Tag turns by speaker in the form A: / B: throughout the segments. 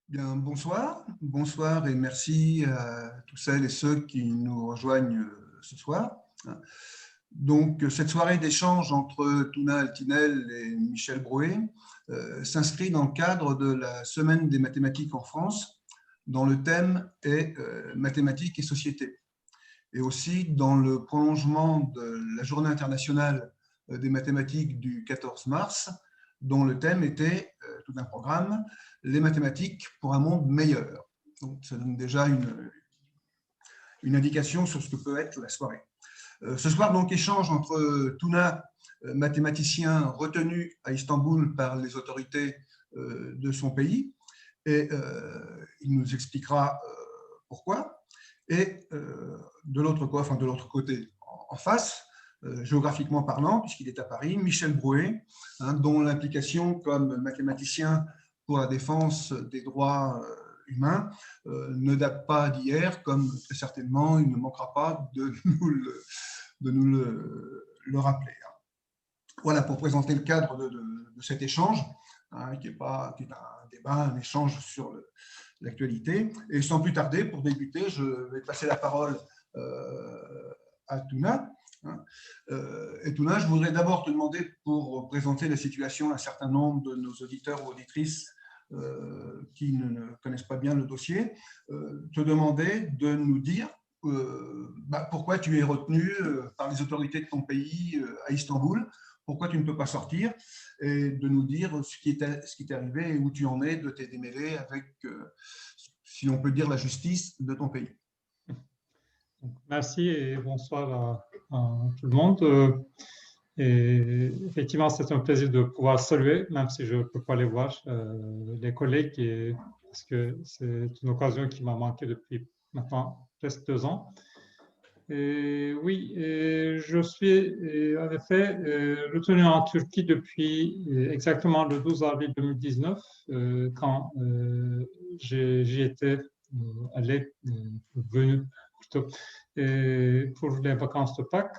A: Bien, bonsoir et merci à tous celles et ceux qui nous rejoignent ce soir. Donc, cette soirée d'échange entre Touna Altinel et Michel Brouet s'inscrit dans le cadre de la Semaine des mathématiques en France, dont le thème est mathématiques et société, et aussi dans le prolongement de la Journée internationale des mathématiques du 14 mars, dont le thème était, tout un programme, les mathématiques pour un monde meilleur. Donc, ça donne déjà une indication sur ce que peut être la soirée. Ce soir, donc, échange entre Touna, mathématicien retenu à Istanbul par les autorités de son pays, et il nous expliquera pourquoi. Et de l'autre côté, en face, géographiquement parlant, puisqu'il est à Paris, Michel Brouet, dont l'implication comme mathématicien pour la défense des droits humains ne date pas d'hier, comme très certainement il ne manquera pas de nous le rappeler. Voilà pour présenter le cadre de cet échange, qui est un débat, un échange sur l'actualité. Et sans plus tarder, pour débuter, je vais passer la parole à Touna. Et Touna, je voudrais d'abord te demander, pour présenter la situation à un certain nombre de nos auditeurs ou auditrices qui ne connaissent pas bien le dossier, te demander de nous dire pourquoi tu es retenu par les autorités de ton pays à Istanbul, pourquoi tu ne peux pas sortir, et de nous dire ce qui t'est arrivé et où tu en es de tes démêlés avec, si on peut dire, la justice de ton pays.
B: Merci et bonsoir à tout le monde. Et effectivement, c'est un plaisir de pouvoir saluer, même si je ne peux pas les voir, les collègues, parce que c'est une occasion qui m'a manqué depuis maintenant presque 2 ans. Et oui, je suis en effet retenu en Turquie depuis exactement le 12 avril 2019, quand j'y étais venu plutôt pour les vacances de Pâques.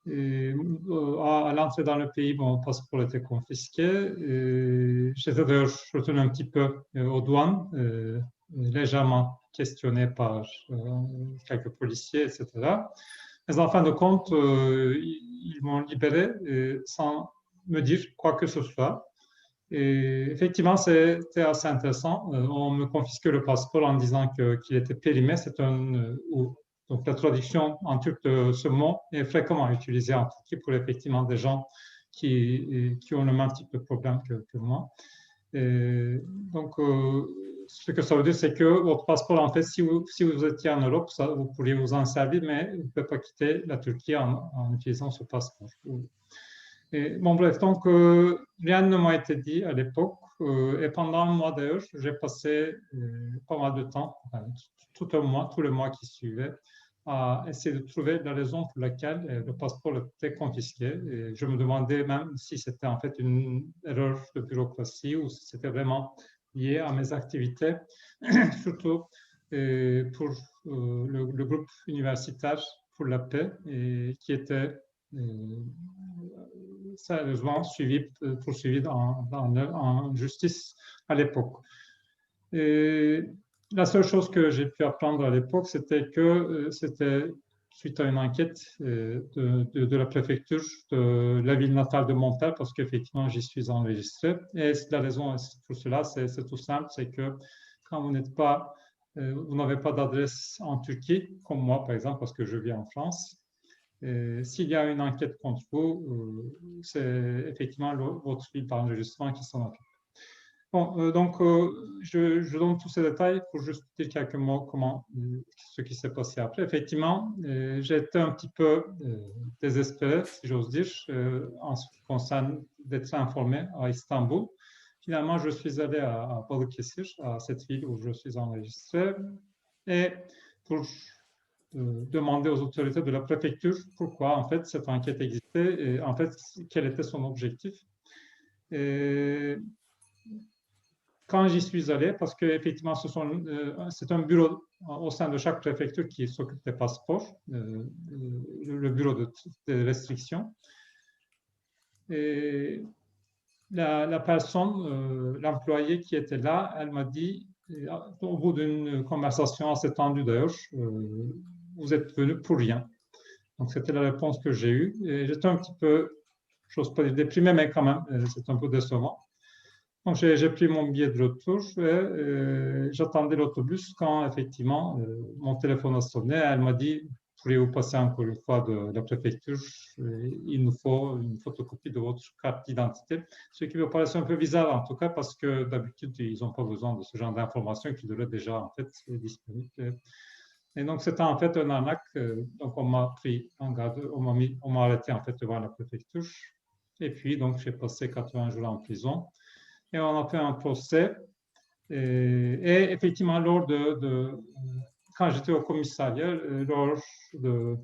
B: À l'entrée dans le pays, mon passeport était confisqué. J'étais d'ailleurs retenu un petit peu aux douanes, légèrement questionné par quelques policiers, etc. Mais en fin de compte, ils m'ont libéré sans me dire quoi que ce soit. Et effectivement, c'était assez intéressant. On me confisquait le passeport en disant qu'il était périmé. Donc la traduction en turc de ce mot est fréquemment utilisée en Turquie pour effectivement des gens qui ont le même type de problème que moi. Et donc, ce que ça veut dire, c'est que votre passeport, en fait, si vous étiez en Europe, vous pourriez vous en servir, mais vous ne pouvez pas quitter la Turquie en utilisant ce passeport. Et, bon, bref, donc rien ne m'a été dit à l'époque. Et pendant un mois d'ailleurs, j'ai passé pas mal de temps, tout le mois qui suivait, à essayer de trouver la raison pour laquelle le passeport était confisqué. Et je me demandais même si c'était en fait une erreur de bureaucratie ou si c'était vraiment lié à mes activités, surtout pour le groupe universitaire pour la paix, qui était sérieusement poursuivi en justice à l'époque. Et la seule chose que j'ai pu apprendre à l'époque, c'était que c'était suite à une enquête de la préfecture de la ville natale de mon père, parce qu'effectivement, j'y suis enregistré. Et la raison pour cela, c'est tout simple, c'est que quand vous n'avez pas d'adresse en Turquie, comme moi par exemple, parce que je vis en France, s'il y a une enquête contre vous, c'est effectivement votre ville d'enregistrement qui s'en occupe. Bon, donc, je donne tous ces détails pour juste dire quelques mots ce qui s'est passé après. Effectivement, j'ai été un petit peu désespéré, si j'ose dire, en ce qui concerne d'être informé à Istanbul. Finalement, je suis allé à Balıkesir, à cette ville où je suis enregistré, et pour demander aux autorités de la préfecture pourquoi en fait cette enquête existait et en fait quel était son objectif. Et quand j'y suis allé, parce qu'effectivement c'est un bureau au sein de chaque préfecture qui s'occupe des passeports, le bureau de restriction. Et la personne, l'employé qui était là, elle m'a dit, au bout d'une conversation assez tendue d'ailleurs, vous êtes venu pour rien. Donc, c'était la réponse que j'ai eue. Et j'étais un petit peu, j'ose pas dire déprimé, mais quand même, c'est un peu décevant. Donc, j'ai pris mon billet de retour et j'attendais l'autobus quand, effectivement, mon téléphone a sonné. Elle m'a dit, pourriez-vous passer encore une fois de la préfecture? Il nous faut une photocopie de votre carte d'identité. Ce qui me paraissait un peu bizarre, en tout cas, parce que d'habitude, ils n'ont pas besoin de ce genre d'informations qui devraient déjà, en fait, être disponibles. Et donc, c'était en fait un arnaque. Donc, on m'a pris en garde, on m'a arrêté, en fait, devant la préfecture. Et puis, donc, j'ai passé 80 jours en prison. Et on a fait un procès. Et effectivement, quand j'étais au commissariat, lors de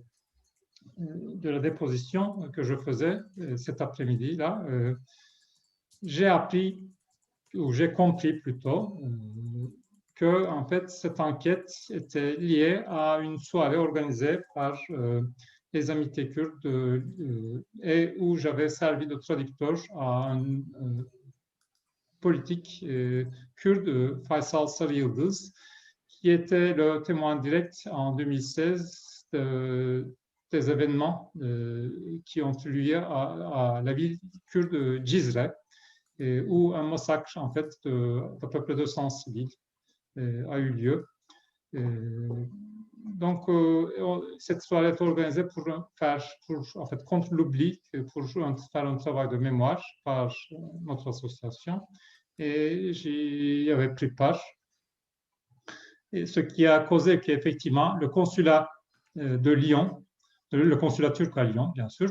B: la déposition que je faisais cet après-midi-là, j'ai appris, ou j'ai compris plutôt, que en fait, cette enquête était liée à une soirée organisée par les Amitiés kurdes et où j'avais servi de traducteur à un politique kurde, Faisal Sarı Yıldız, qui était le témoin direct en 2016 des événements qui ont eu lieu à la ville kurde de Cizre, où un massacre en fait d'à peu près 200 civils a eu lieu. Donc, cette soirée est organisée pour en fait, contre l'oubli, pour faire un travail de mémoire par notre association. Et j'y avais pris part. Et ce qui a causé qu'effectivement, le consulat de Lyon, le consulat turc à Lyon, bien sûr,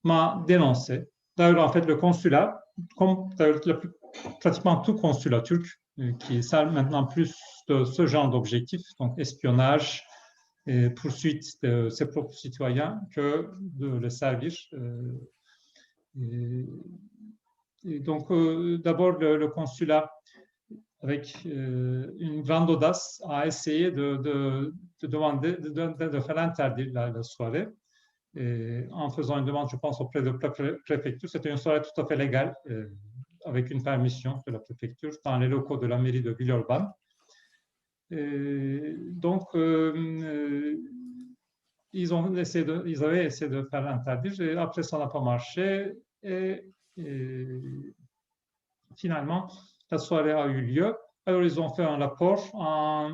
B: m'a dénoncé. D'ailleurs, en fait, le consulat, comme pratiquement tout consulat turc, qui sert maintenant plus de ce genre d'objectifs, donc espionnage et poursuite de ses propres citoyens, que de les servir. Et donc, d'abord, le consulat, avec une grande audace, a essayé de demander, de faire interdire la soirée, et en faisant une demande, je pense, auprès de la préfecture. C'était une soirée tout à fait légale, avec une permission de la préfecture, dans les locaux de la mairie de Villeurbanne. Donc, ils avaient essayé de faire interdire, et après ça n'a pas marché, et finalement, la soirée a eu lieu. Alors, ils ont fait un rapport en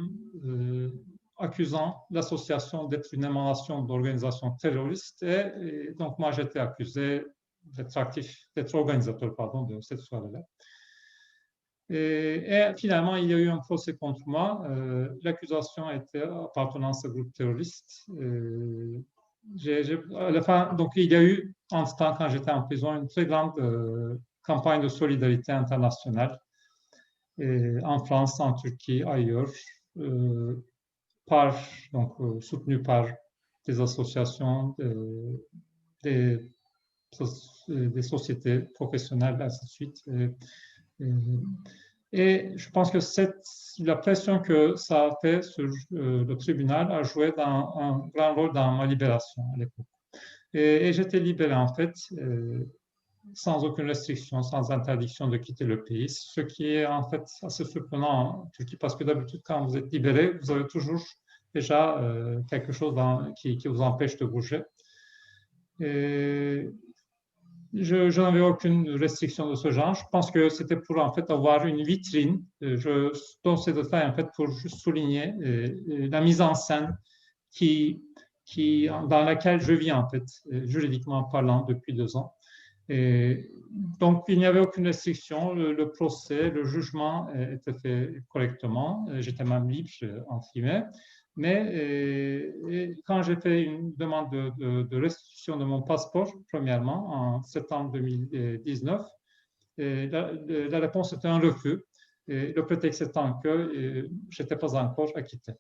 B: accusant l'association d'être une émanation d'organisation terroriste. Et donc, moi, j'étais accusé d'être organisateur, pardon, de cette soirée-là. Et finalement, il y a eu un procès contre moi. L'accusation était appartenance à un groupe terroriste. À la fin, donc, il y a eu, en ce temps, quand j'étais en prison, une très grande campagne de solidarité internationale en France, en Turquie, ailleurs, soutenue par des associations, des sociétés professionnelles, ainsi de suite. Et je pense que la pression que ça a fait sur le tribunal a joué un grand rôle dans ma libération à l'époque. Et j'étais libéré, en fait, sans aucune restriction, sans interdiction de quitter le pays, ce qui est en fait assez surprenant en Turquie, parce que d'habitude, quand vous êtes libéré, vous avez toujours déjà quelque chose qui vous empêche de bouger. Et je n'avais aucune restriction de ce genre. Je pense que c'était pour en fait avoir une vitrine. Je donne ces détails en fait pour juste souligner la mise en scène dans laquelle je vis en fait, juridiquement parlant, depuis 2 ans. Et donc, il n'y avait aucune restriction. Le procès, le jugement était fait correctement. J'étais même libre, entre guillemets. Mais quand j'ai fait une demande de restitution de mon passeport, premièrement, en septembre 2019, la réponse était un refus. Et le prétexte étant que je n'étais pas encore acquitté.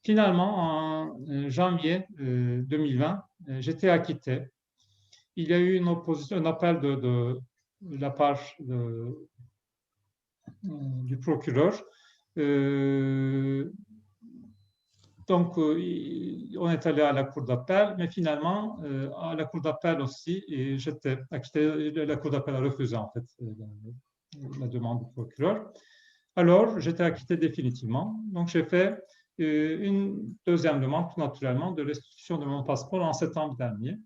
B: Finalement, en janvier 2020, j'étais acquitté. Il y a eu un appel de la part du procureur donc, on est allé à la cour d'appel, mais finalement, à la cour d'appel aussi, et j'étais acquitté, la cour d'appel a refusé en fait la demande du procureur. Alors, j'étais acquitté définitivement. Donc, j'ai fait une deuxième demande, tout naturellement, de restitution de mon passeport en septembre dernier.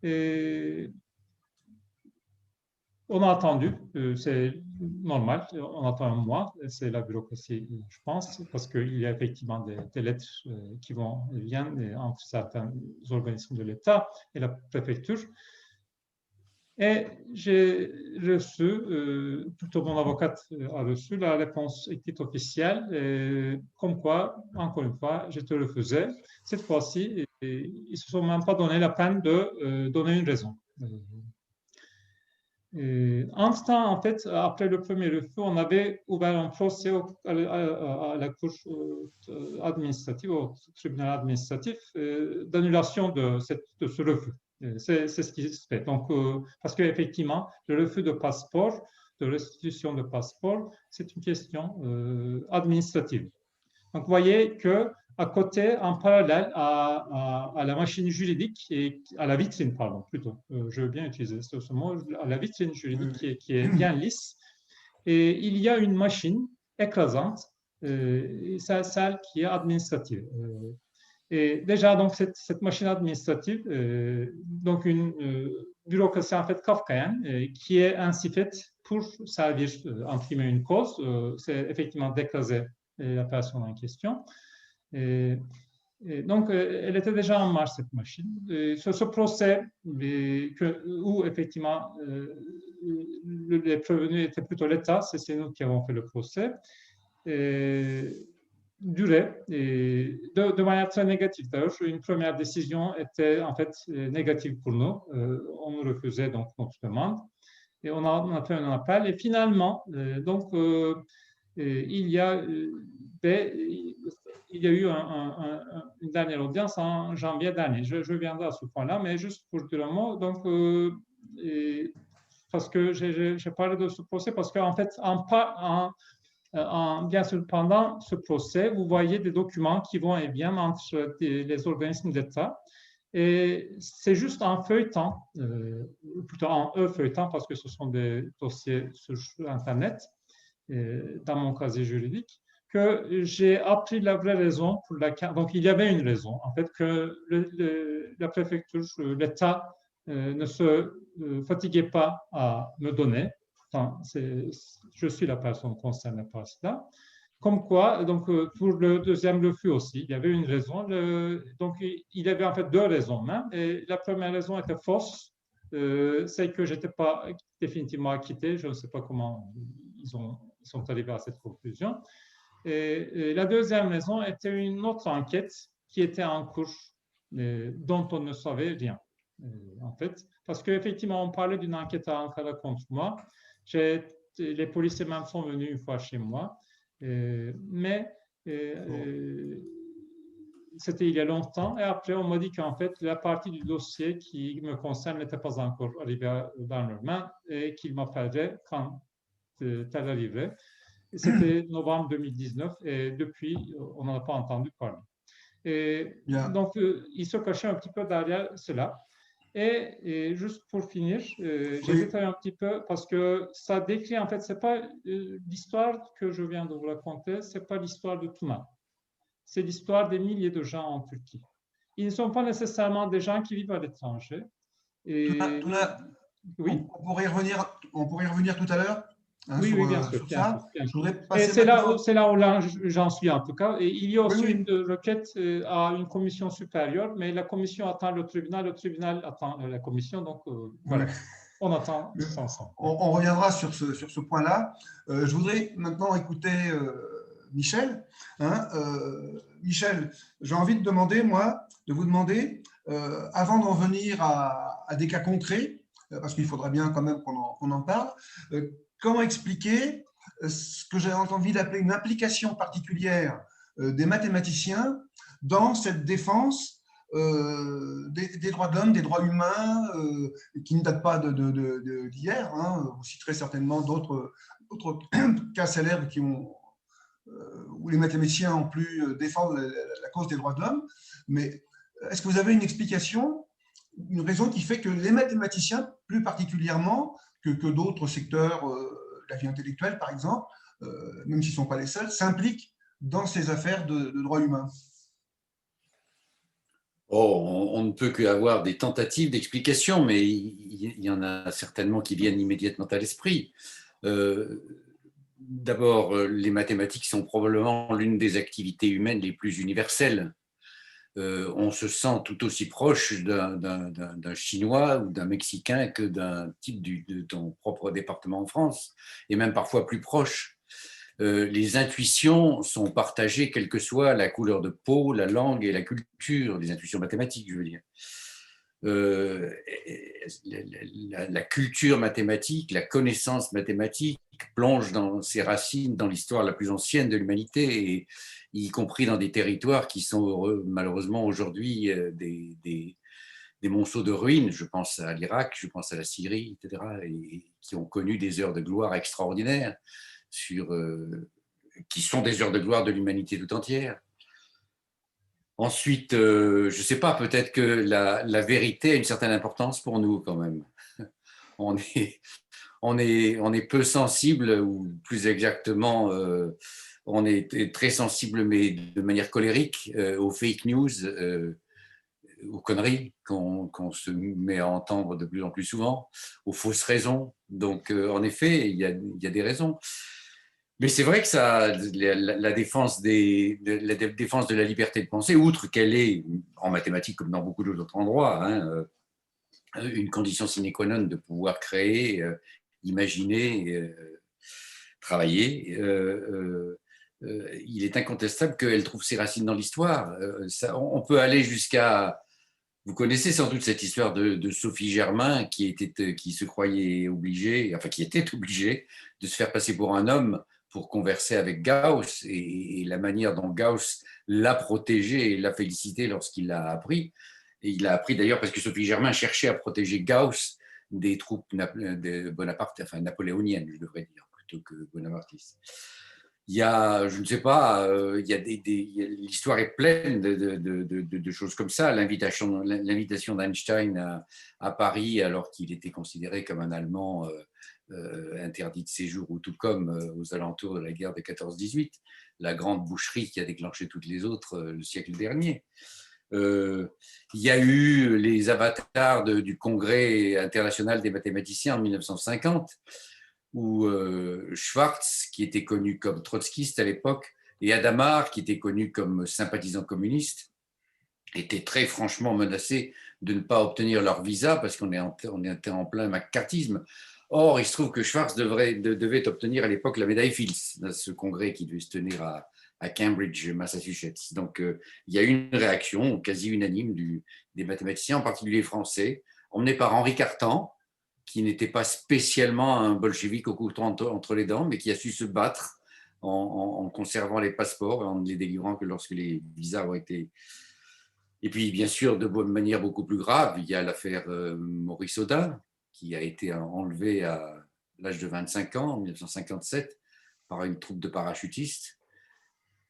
B: Et on a attendu, c'est normal, on attend un mois, c'est la bureaucratie, je pense, parce qu'il y a effectivement des lettres qui vont et viennent entre certains organismes de l'État et la préfecture. Et j'ai reçu, plutôt mon avocate a reçu la réponse écrite officielle, comme quoi, encore une fois, j'étais refusé. Cette fois-ci, ils ne se sont même pas donné la peine de donner une raison. Entre-temps, en fait, après le premier refus, on avait ouvert un procès à la cour administrative, au tribunal administratif, d'annulation de ce refus. C'est ce qui se fait. Donc, parce qu'effectivement, le refus de passeport, de restitution de passeport, c'est une question administrative. Donc, vous voyez que à côté, en parallèle à la machine juridique et à la vitrine, pardon, plutôt, je veux bien utiliser ce mot, à la vitrine juridique qui est bien lisse, et il y a une machine écrasante, celle qui est administrative. Et déjà, donc, cette machine administrative, donc une bureaucratie en fait kafkaïenne, qui est ainsi faite pour servir, entre guillemets, une cause, c'est effectivement d'écraser la personne en question. Et donc, elle était déjà en marche, cette machine. Ce procès, où effectivement les prévenus étaient plutôt l'État, c'est nous qui avons fait le procès, durait de manière très négative. D'ailleurs, une première décision était en fait négative pour nous. On nous refusait donc notre demande. Et on a fait un appel. Et finalement, donc, il y a eu une dernière audience en janvier dernier. Je reviendrai à ce point-là, mais juste pour dire un mot, donc, parce que j'ai parlé de ce procès, parce qu'en fait, bien sûr, pendant ce procès, vous voyez des documents qui vont et viennent entre les organismes d'État. Et c'est juste en feuilletant, plutôt en feuilletant, parce que ce sont des dossiers sur Internet, dans mon casier juridique, que j'ai appris la vraie raison pour laquelle. Donc, il y avait une raison, en fait, que la préfecture, l'État ne se fatiguait pas à me donner. Enfin, je suis la personne concernée par cela. Comme quoi, donc, pour le deuxième refus aussi, il y avait une raison. Donc, il y avait en fait deux raisons même. Et la première raison était fausse. C'est que je n'étais pas définitivement acquitté. Je ne sais pas comment ils sont arrivés à cette conclusion. Et la deuxième raison était une autre enquête qui était en cours, dont on ne savait rien, en fait. Parce qu'effectivement, on parlait d'une enquête à Ankara contre moi. Les policiers même sont venus une fois chez moi. Mais c'était il y a longtemps. Et après, on m'a dit qu'en fait, la partie du dossier qui me concerne n'était pas encore arrivée dans leurs mains et qu'ils m'appelleraient quand elle arriverait. C'était novembre 2019 et depuis, on n'en a pas entendu parler. Donc, il se cachait un petit peu derrière cela. Et juste pour finir, j'ai détaillé un petit peu parce que ça décrit, en fait, c'est pas l'histoire que je viens de vous raconter, c'est pas l'histoire de Tuna. C'est l'histoire des milliers de gens en Turquie. Ils ne sont pas nécessairement des gens qui vivent à l'étranger.
A: Tuna,
B: oui.
A: on pourrait y revenir tout à l'heure. Hein,
B: oui, bien sûr. C'est là où j'en suis en tout cas. Et il y a aussi une requête à une commission supérieure, mais la commission attend le tribunal attend la commission. Donc, voilà, on attend tous ensemble.
A: On reviendra sur ce point-là. Je voudrais maintenant écouter Michel. Hein, Michel, j'ai envie de vous demander, avant d'en venir à des cas concrets, parce qu'il faudra bien quand même qu'on en parle, comment expliquer ce que j'ai envie d'appeler une implication particulière des mathématiciens dans cette défense des droits de l'homme, des droits humains, qui ne datent pas d'hier. Hein. Vous citerez certainement d'autres cas célèbres qui ont où les mathématiciens ont pu défendre la cause des droits de l'homme. Mais est-ce que vous avez une explication, une raison qui fait que les mathématiciens, plus particulièrement que d'autres secteurs de la vie intellectuelle, par exemple, même s'ils ne sont pas les seuls, s'impliquent dans ces affaires de droits humains?
C: Oh, on ne peut qu'avoir des tentatives d'explication, mais il y en a certainement qui viennent immédiatement à l'esprit. D'abord, les mathématiques sont probablement l'une des activités humaines les plus universelles. On se sent tout aussi proche d'un Chinois ou d'un Mexicain que d'un type de ton propre département en France, et même parfois plus proche. Les intuitions sont partagées, quelle que soit la couleur de peau, la langue et la culture, les intuitions mathématiques, je veux dire. La culture mathématique, la connaissance mathématique plonge dans ses racines dans l'histoire la plus ancienne de l'humanité, et y compris dans des territoires qui sont malheureusement aujourd'hui des monceaux de ruines. Je pense à l'Irak, je pense à la Syrie, etc., et qui ont connu des heures de gloire extraordinaires, qui sont des heures de gloire de l'humanité tout entière. Ensuite, je ne sais pas, peut-être que la vérité a une certaine importance pour nous quand même. On est peu sensible, ou plus exactement, on est très sensible, mais de manière colérique, aux fake news, aux conneries qu'on se met à entendre de plus en plus souvent, aux fausses raisons. Donc, en effet, il y a des raisons. Mais c'est vrai que la défense de la liberté de penser, outre qu'elle est, en mathématiques comme dans beaucoup d'autres endroits, hein, une condition sine qua non de pouvoir créer, imaginer, travailler, il est incontestable qu'elle trouve ses racines dans l'histoire. On peut aller jusqu'à... Vous connaissez sans doute cette histoire de Sophie Germain qui se croyait obligée, enfin qui était obligée de se faire passer pour un homme pour converser avec Gauss, et la manière dont Gauss l'a protégé et l'a félicité lorsqu'il l'a appris. Et il l'a appris d'ailleurs parce que Sophie Germain cherchait à protéger Gauss des troupes de Bonaparte, enfin napoléoniennes, je devrais dire, plutôt que bonapartistes. Il y a, je ne sais pas, l'histoire est pleine de choses comme ça. L'invitation d'Einstein à Paris, alors qu'il était considéré comme un Allemand interdit de séjour, ou tout comme aux alentours de la guerre de 14-18, la grande boucherie qui a déclenché toutes les autres le siècle dernier. Il y a eu les avatars du Congrès international des mathématiciens en 1950, où Schwartz, qui était connu comme trotskiste à l'époque, et Hadamard, qui était connu comme sympathisant communiste, étaient très franchement menacés de ne pas obtenir leur visa parce qu'on était en plein maccarthisme. Or, il se trouve que Schwartz devait obtenir à l'époque la médaille Fields, dans ce congrès qui devait se tenir à Cambridge, Massachusetts. Donc, il y a eu une réaction quasi unanime des mathématiciens, en particulier français, emmenés par Henri Cartan, qui n'était pas spécialement un bolchevique au couteau entre les dents, mais qui a su se battre en conservant les passeports et en ne les délivrant que lorsque les visas ont été... Et puis, bien sûr, de manière beaucoup plus grave, il y a l'affaire Maurice Audin, qui a été enlevé à l'âge de 25 ans, en 1957, par une troupe de parachutistes,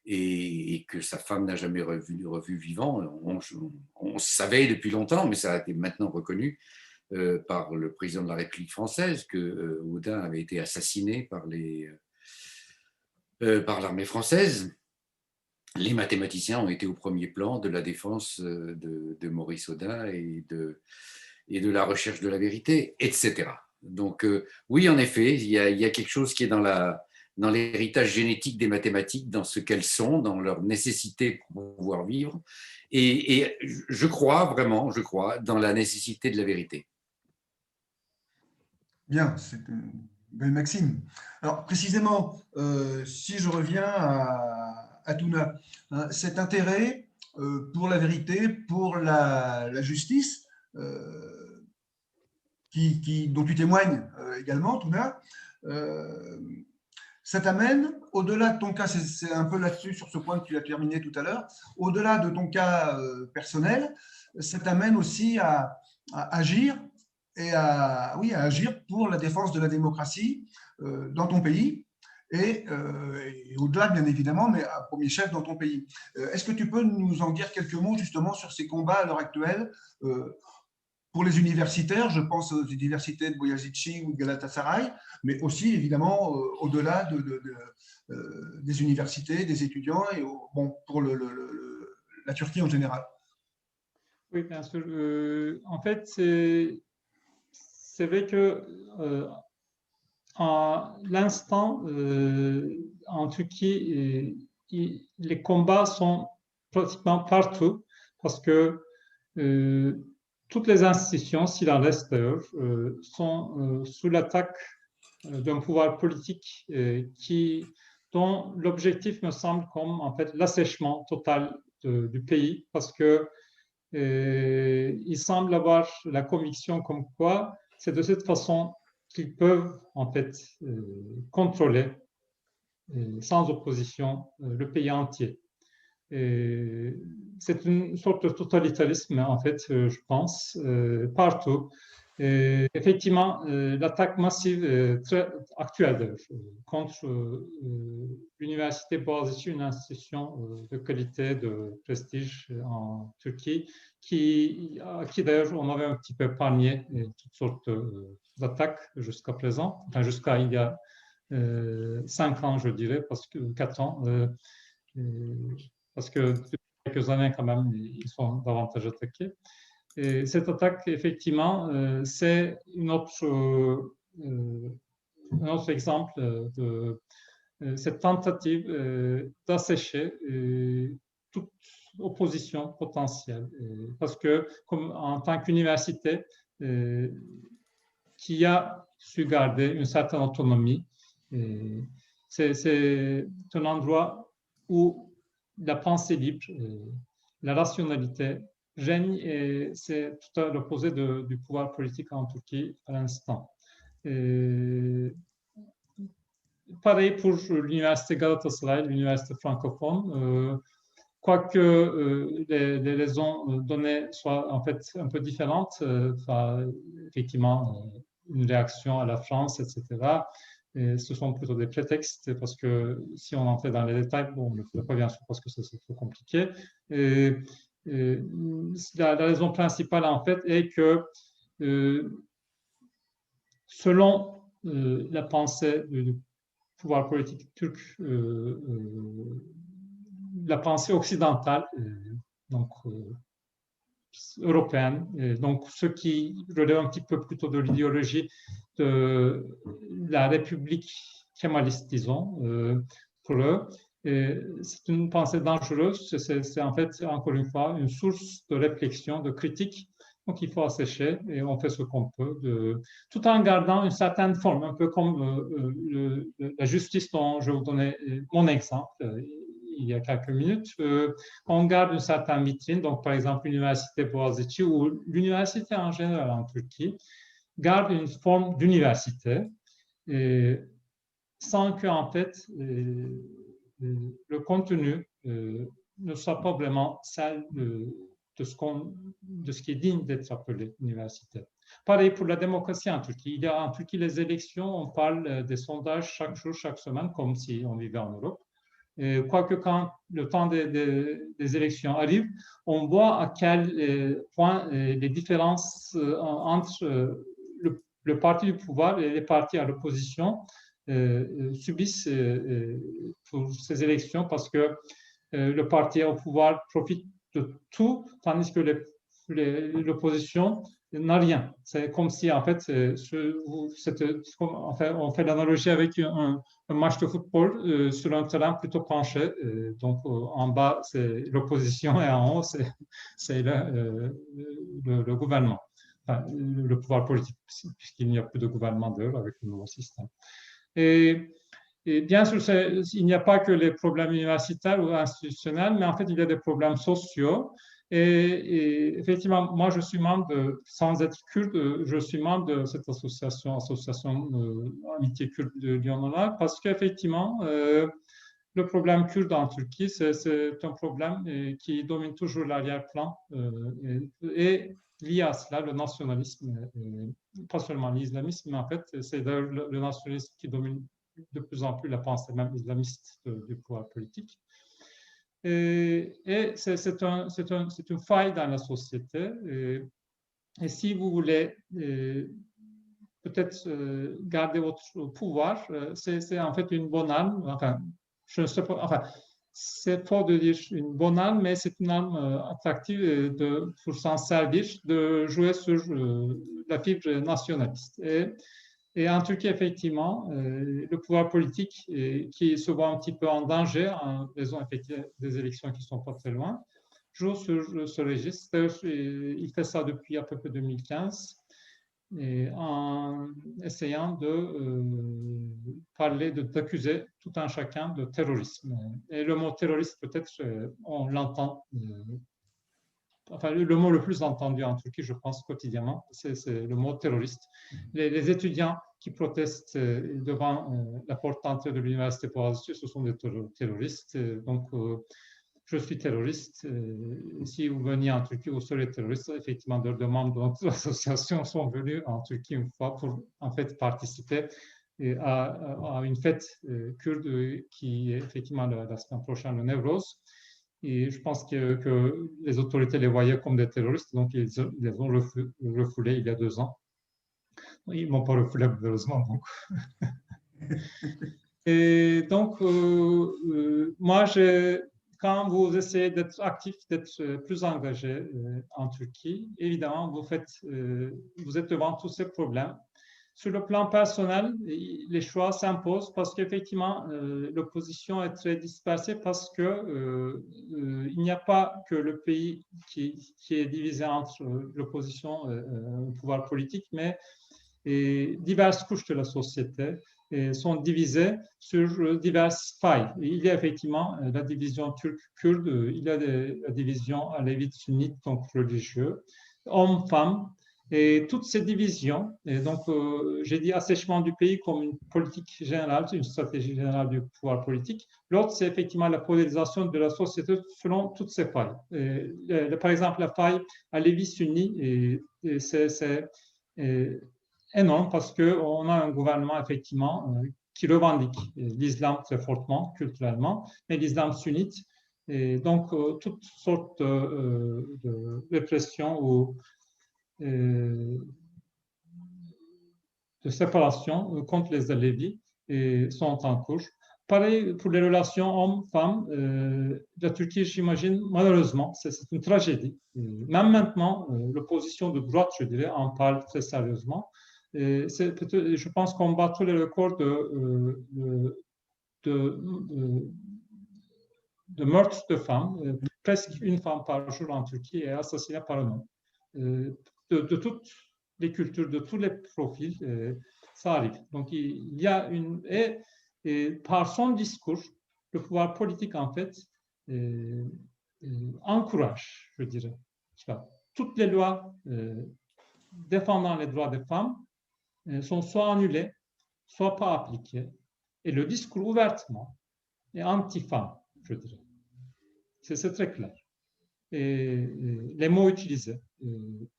C: et que sa femme n'a jamais revu vivant. On savait depuis longtemps, mais ça a été maintenant reconnu par le président de la République française, que Audin avait été assassiné par l'armée française. Les mathématiciens ont été au premier plan de la défense de Maurice Audin et de la recherche de la vérité, etc. Donc oui, en effet, il y a quelque chose qui est dans l'héritage génétique des mathématiques, dans ce qu'elles sont, dans leur nécessité pour pouvoir vivre. Et je crois dans la nécessité de la vérité.
A: Bien, c'est une belle maxime. Alors, précisément, si je reviens à Touna, hein, cet intérêt pour la vérité, pour la justice, dont tu témoignes également, Touna, ça t'amène, au-delà de ton cas, c'est un peu là-dessus, sur ce point que tu as terminé tout à l'heure, au-delà de ton cas personnel, ça t'amène aussi à agir et à agir pour la défense de la démocratie dans ton pays. et au-delà, bien évidemment, mais à premier chef dans ton pays. Est-ce que tu peux nous en dire quelques mots justement sur ces combats à l'heure actuelle pour les universitaires? Je pense aux universités de Boğaziçi ou de Galatasaray, mais aussi évidemment au-delà des universités, des étudiants, et bon, pour la Turquie en général.
B: Oui, bien sûr. En fait, c'est vrai que à l'instant, en Turquie, les combats sont pratiquement partout parce que toutes les institutions, s'il en reste d'ailleurs, sont sous l'attaque d'un pouvoir politique dont l'objectif me semble comme en fait l'assèchement total du pays, parce que il semble avoir la conviction comme quoi c'est de cette façon qu'ils peuvent en fait contrôler sans opposition le pays entier. C'est une sorte de totalitarisme, en fait, je pense, partout. Effectivement, l'attaque massive très actuelle contre l'Université Boğaziçi, une institution de qualité, de prestige en Turquie, qui d'ailleurs on avait un petit peu épargné toutes sortes d'attaques jusqu'à présent, enfin jusqu'à il y a 5 ans, je dirais, parce que 4 ans. Parce que depuis quelques années, quand même, ils sont davantage attaqués. Et cette attaque, effectivement, c'est un autre exemple de cette tentative d'assécher toute opposition potentielle. Parce que, comme en tant qu'université qui a su garder une certaine autonomie, c'est un endroit où la pensée libre, la rationalité règne, et c'est tout à l'opposé du pouvoir politique en Turquie à l'instant. Pareil pour l'université Galatasaray, l'université francophone, quoique les raisons données soient en fait un peu différentes, effectivement une réaction à la France, etc. Et ce sont plutôt des prétextes, parce que si on entrait dans les détails, bon, on ne le ferait pas bien sûr parce que c'est trop compliqué. La raison principale, en fait, est que selon la pensée du pouvoir politique turc, la pensée occidentale, donc européenne, donc ce qui relève un petit peu plutôt de l'idéologie de la République kémaliste, disons, pour eux. C'est une pensée dangereuse, c'est en fait, encore une fois, une source de réflexion, de critique. Donc il faut assécher, et on fait ce qu'on peut, tout en gardant une certaine forme, un peu comme la justice dont je vous donnais mon exemple il y a quelques minutes. On garde une certaine vitrine, donc par exemple l'université Boğaziçi ou l'université en général en Turquie garde une forme d'université, sans que en fait le contenu ne soit pas vraiment celle de ce qui est digne d'être appelé universitaire. Pareil pour la démocratie en Turquie. Il y a en Turquie les élections, on parle des sondages chaque jour, chaque semaine, comme si on vivait en Europe. Quoique quand le temps des élections arrive, on voit à quel point les différences entre le parti du pouvoir et les partis à l'opposition subissent pour ces élections, parce que le parti au pouvoir profite de tout, tandis que l'opposition n'a rien. C'est comme si, en fait, on fait l'analogie avec un match de football sur un terrain plutôt penché. Donc, en bas, c'est l'opposition, et en haut, c'est le gouvernement, enfin, le pouvoir politique, puisqu'il n'y a plus de gouvernement d'ailleurs avec le nouveau système. Et bien sûr, il n'y a pas que les problèmes universitaires ou institutionnels, mais en fait, il y a des problèmes sociaux. Et effectivement, moi, je suis membre sans être kurde, je suis membre de cette association Amitié Kurde de Lyon-Nord, parce qu'effectivement, le problème kurde en Turquie, c'est un problème qui domine toujours l'arrière-plan, et lié à cela, le nationalisme, pas seulement l'islamisme, mais en fait, c'est le nationalisme qui domine de plus en plus la pensée même islamiste du pouvoir politique. Et c'est une faille dans la société. Et si vous voulez peut-être garder votre pouvoir, c'est en fait une bonne arme. Enfin, je ne sais pas, enfin, c'est faux de dire une bonne arme, mais c'est une arme attractive pour s'en servir, de jouer sur la fibre nationaliste. Et en Turquie, effectivement, le pouvoir politique qui se voit un petit peu en danger en raison des élections qui ne sont pas très loin, joue sur ce registre. Il fait ça depuis à peu près 2015. Et en essayant de d'accuser tout un chacun de terrorisme. Et le mot terroriste, peut-être, on l'entend, enfin, le mot le plus entendu en Turquie, je pense, quotidiennement, c'est le mot terroriste. Les étudiants qui protestent devant la porte d'entrée de l'université Boğaziçi, ce sont des terroristes. Donc, je suis terroriste. Si vous veniez en Turquie, vous serez terroriste. Effectivement, des membres de notre association sont venus en Turquie une fois pour en fait participer à une fête kurde qui est effectivement la semaine prochaine, le Nevroz. Et je pense que les autorités les voyaient comme des terroristes, donc ils les ont refoulés il y a 2 ans. Ils ne m'ont pas refoulé, malheureusement. Donc. Et donc, moi, quand vous essayez d'être actif, d'être plus engagé en Turquie, évidemment, vous êtes devant tous ces problèmes. Sur le plan personnel, les choix s'imposent parce qu'effectivement, l'opposition est très dispersée parce que il n'y a pas que le pays qui est divisé entre l'opposition et le pouvoir politique, mais diverses couches de la société sont divisées sur diverses failles. Il y a effectivement la division turque-kurde, il y a la division alévite-sunnite, donc religieux, hommes-femmes, et toutes ces divisions, et donc j'ai dit assèchement du pays comme une politique générale, une stratégie générale du pouvoir politique. L'autre, c'est effectivement la polarisation de la société selon toutes ces failles. Par exemple, la faille alévite-sunnite, c'est énorme parce qu'on a un gouvernement effectivement qui revendique l'islam très fortement, culturellement, mais l'islam sunnite. Et donc, toutes sortes de répression ou de séparation contre les alévis sont en cours. Pareil pour les relations hommes-femmes. La Turquie, j'imagine, malheureusement, c'est une tragédie. Même maintenant, l'opposition de droite, je dirais, en parle très sérieusement. Je pense qu'on bat tous les records de meurtres de femmes. Presque une femme par jour en Turquie est assassinée par un homme. De toutes les cultures, de tous les profils, ça arrive. Donc, il y a et par son discours, le pouvoir politique, en fait, encourage, je dirais, toutes les lois défendant les droits des femmes sont soit annulées, soit pas appliquées. Et le discours ouvertement est anti-femme, je dirais. C'est très clair. Et les mots utilisés.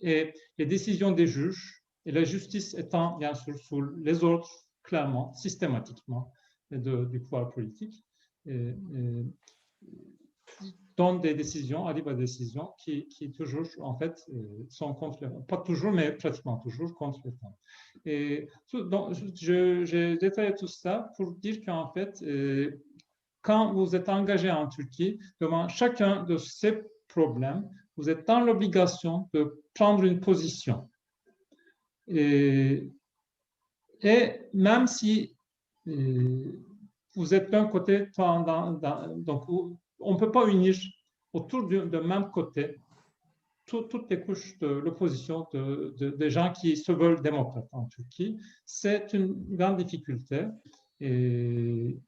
B: Et les décisions des juges et la justice étant bien sûr sous les ordres, clairement, systématiquement, du pouvoir politique, donnent des décisions, arrivent à des décisions qui toujours, en fait, sont contre les femmes. Pas toujours, mais pratiquement toujours contre les femmes. Et donc, j'ai détaillé tout ça pour dire qu'en fait, quand vous êtes engagé en Turquie, devant chacun de ces problèmes, vous êtes dans l'obligation de prendre une position. Et même si vous êtes d'un côté, donc on ne peut pas unir autour d'un même côté toutes les couches de l'opposition des gens qui se veulent démocrates en Turquie. C'est une grande difficulté. Et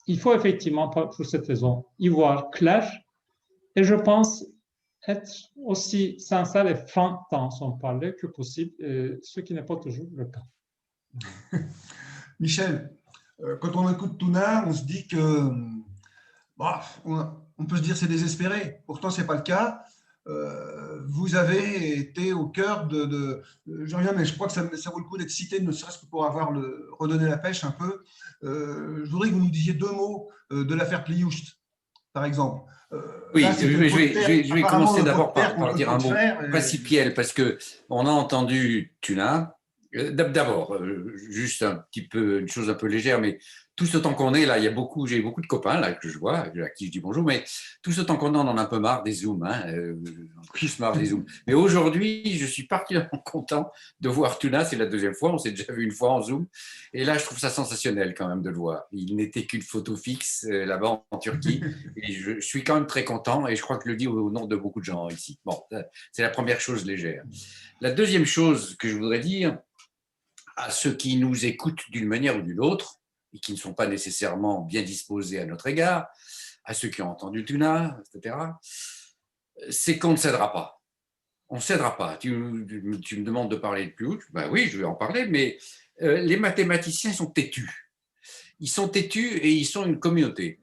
B: il faut effectivement, pour cette raison, y voir clair. Et je pense être aussi sincère et franc dans son parler que possible, ce qui n'est pas toujours le cas.
A: Michel, quand on écoute Tuna, on se dit que on peut se dire c'est désespéré. Pourtant, ce n'est pas le cas. vous avez été au cœur je reviens, mais je crois que ça vaut le coup d'être cité, ne serait-ce que pour redonner la pêche un peu. Je voudrais que vous nous disiez 2 mots de l'affaire Plioucht, par exemple.
C: Oui,
A: Là,
C: je vais commencer d'abord par dire un mot
A: fer,
C: principiel, parce qu'on a entendu Tuna. D'abord, juste un petit peu, une chose un peu légère, mais tout ce temps qu'on est là, j'ai beaucoup de copains là que je vois, à qui je dis bonjour, mais tout ce temps qu'on est, on en a un peu marre des Zooms, hein, plus marre des Zooms. Mais aujourd'hui, je suis particulièrement content de voir Tuna, c'est la deuxième fois, on s'est déjà vu une fois en Zoom, et là, je trouve ça sensationnel quand même de le voir. Il n'était qu'une photo fixe là-bas en Turquie, et je suis quand même très content, et je crois que je le dis au nom de beaucoup de gens ici. Bon, c'est la première chose légère. La deuxième chose que je voudrais dire, à ceux qui nous écoutent d'une manière ou d'une autre et qui ne sont pas nécessairement bien disposés à notre égard, à ceux qui ont entendu Tuna, etc., c'est qu'on ne cédera pas. On ne cédera pas. Tu me demandes de parler de Pioche, ben oui, je vais en parler, mais les mathématiciens sont têtus. Ils sont têtus et ils sont une communauté.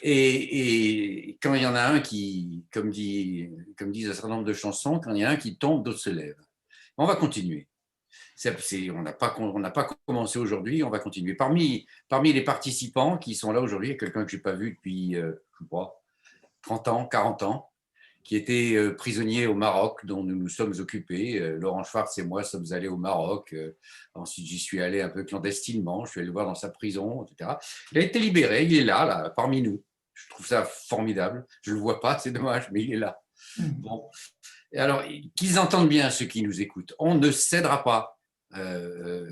C: Et quand il y en a un qui, comme disent un certain nombre de chansons, quand il y a un qui tombe, d'autres se lèvent. On va continuer. On n'a pas commencé aujourd'hui, on va continuer. Parmi les participants qui sont là aujourd'hui, il y a quelqu'un que je n'ai pas vu depuis, je sais pas, 30 ans, 40 ans, qui était prisonnier au Maroc, dont nous nous sommes occupés. Laurent Schwartz et moi sommes allés au Maroc. Ensuite, j'y suis allé un peu clandestinement. Je suis allé le voir dans sa prison, etc. Il a été libéré, il est là, parmi nous. Je trouve ça formidable. Je ne le vois pas, c'est dommage, mais il est là. Bon. Et alors, qu'ils entendent bien ceux qui nous écoutent. On ne cédera pas.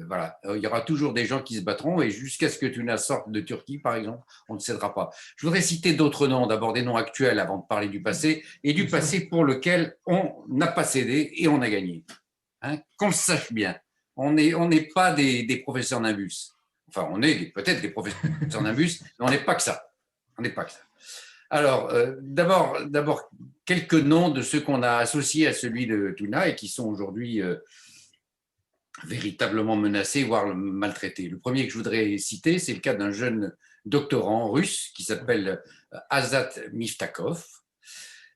C: Voilà, il y aura toujours des gens qui se battront et jusqu'à ce que Tuna sorte de Turquie, par exemple, on ne cédera pas. Je voudrais citer d'autres noms, d'abord des noms actuels avant de parler du passé, et du passé pour lequel on n'a pas cédé et on a gagné. Hein, qu'on le sache bien. On n'est pas des professeurs Nimbus. Enfin, on est peut-être des professeurs Nimbus, mais on n'est pas que ça. On n'est pas que ça. Alors, d'abord, quelques noms de ceux qu'on a associés à celui de Tuna et qui sont aujourd'hui véritablement menacés, voire maltraités. Le premier que je voudrais citer, c'est le cas d'un jeune doctorant russe qui s'appelle Azat Miftakov.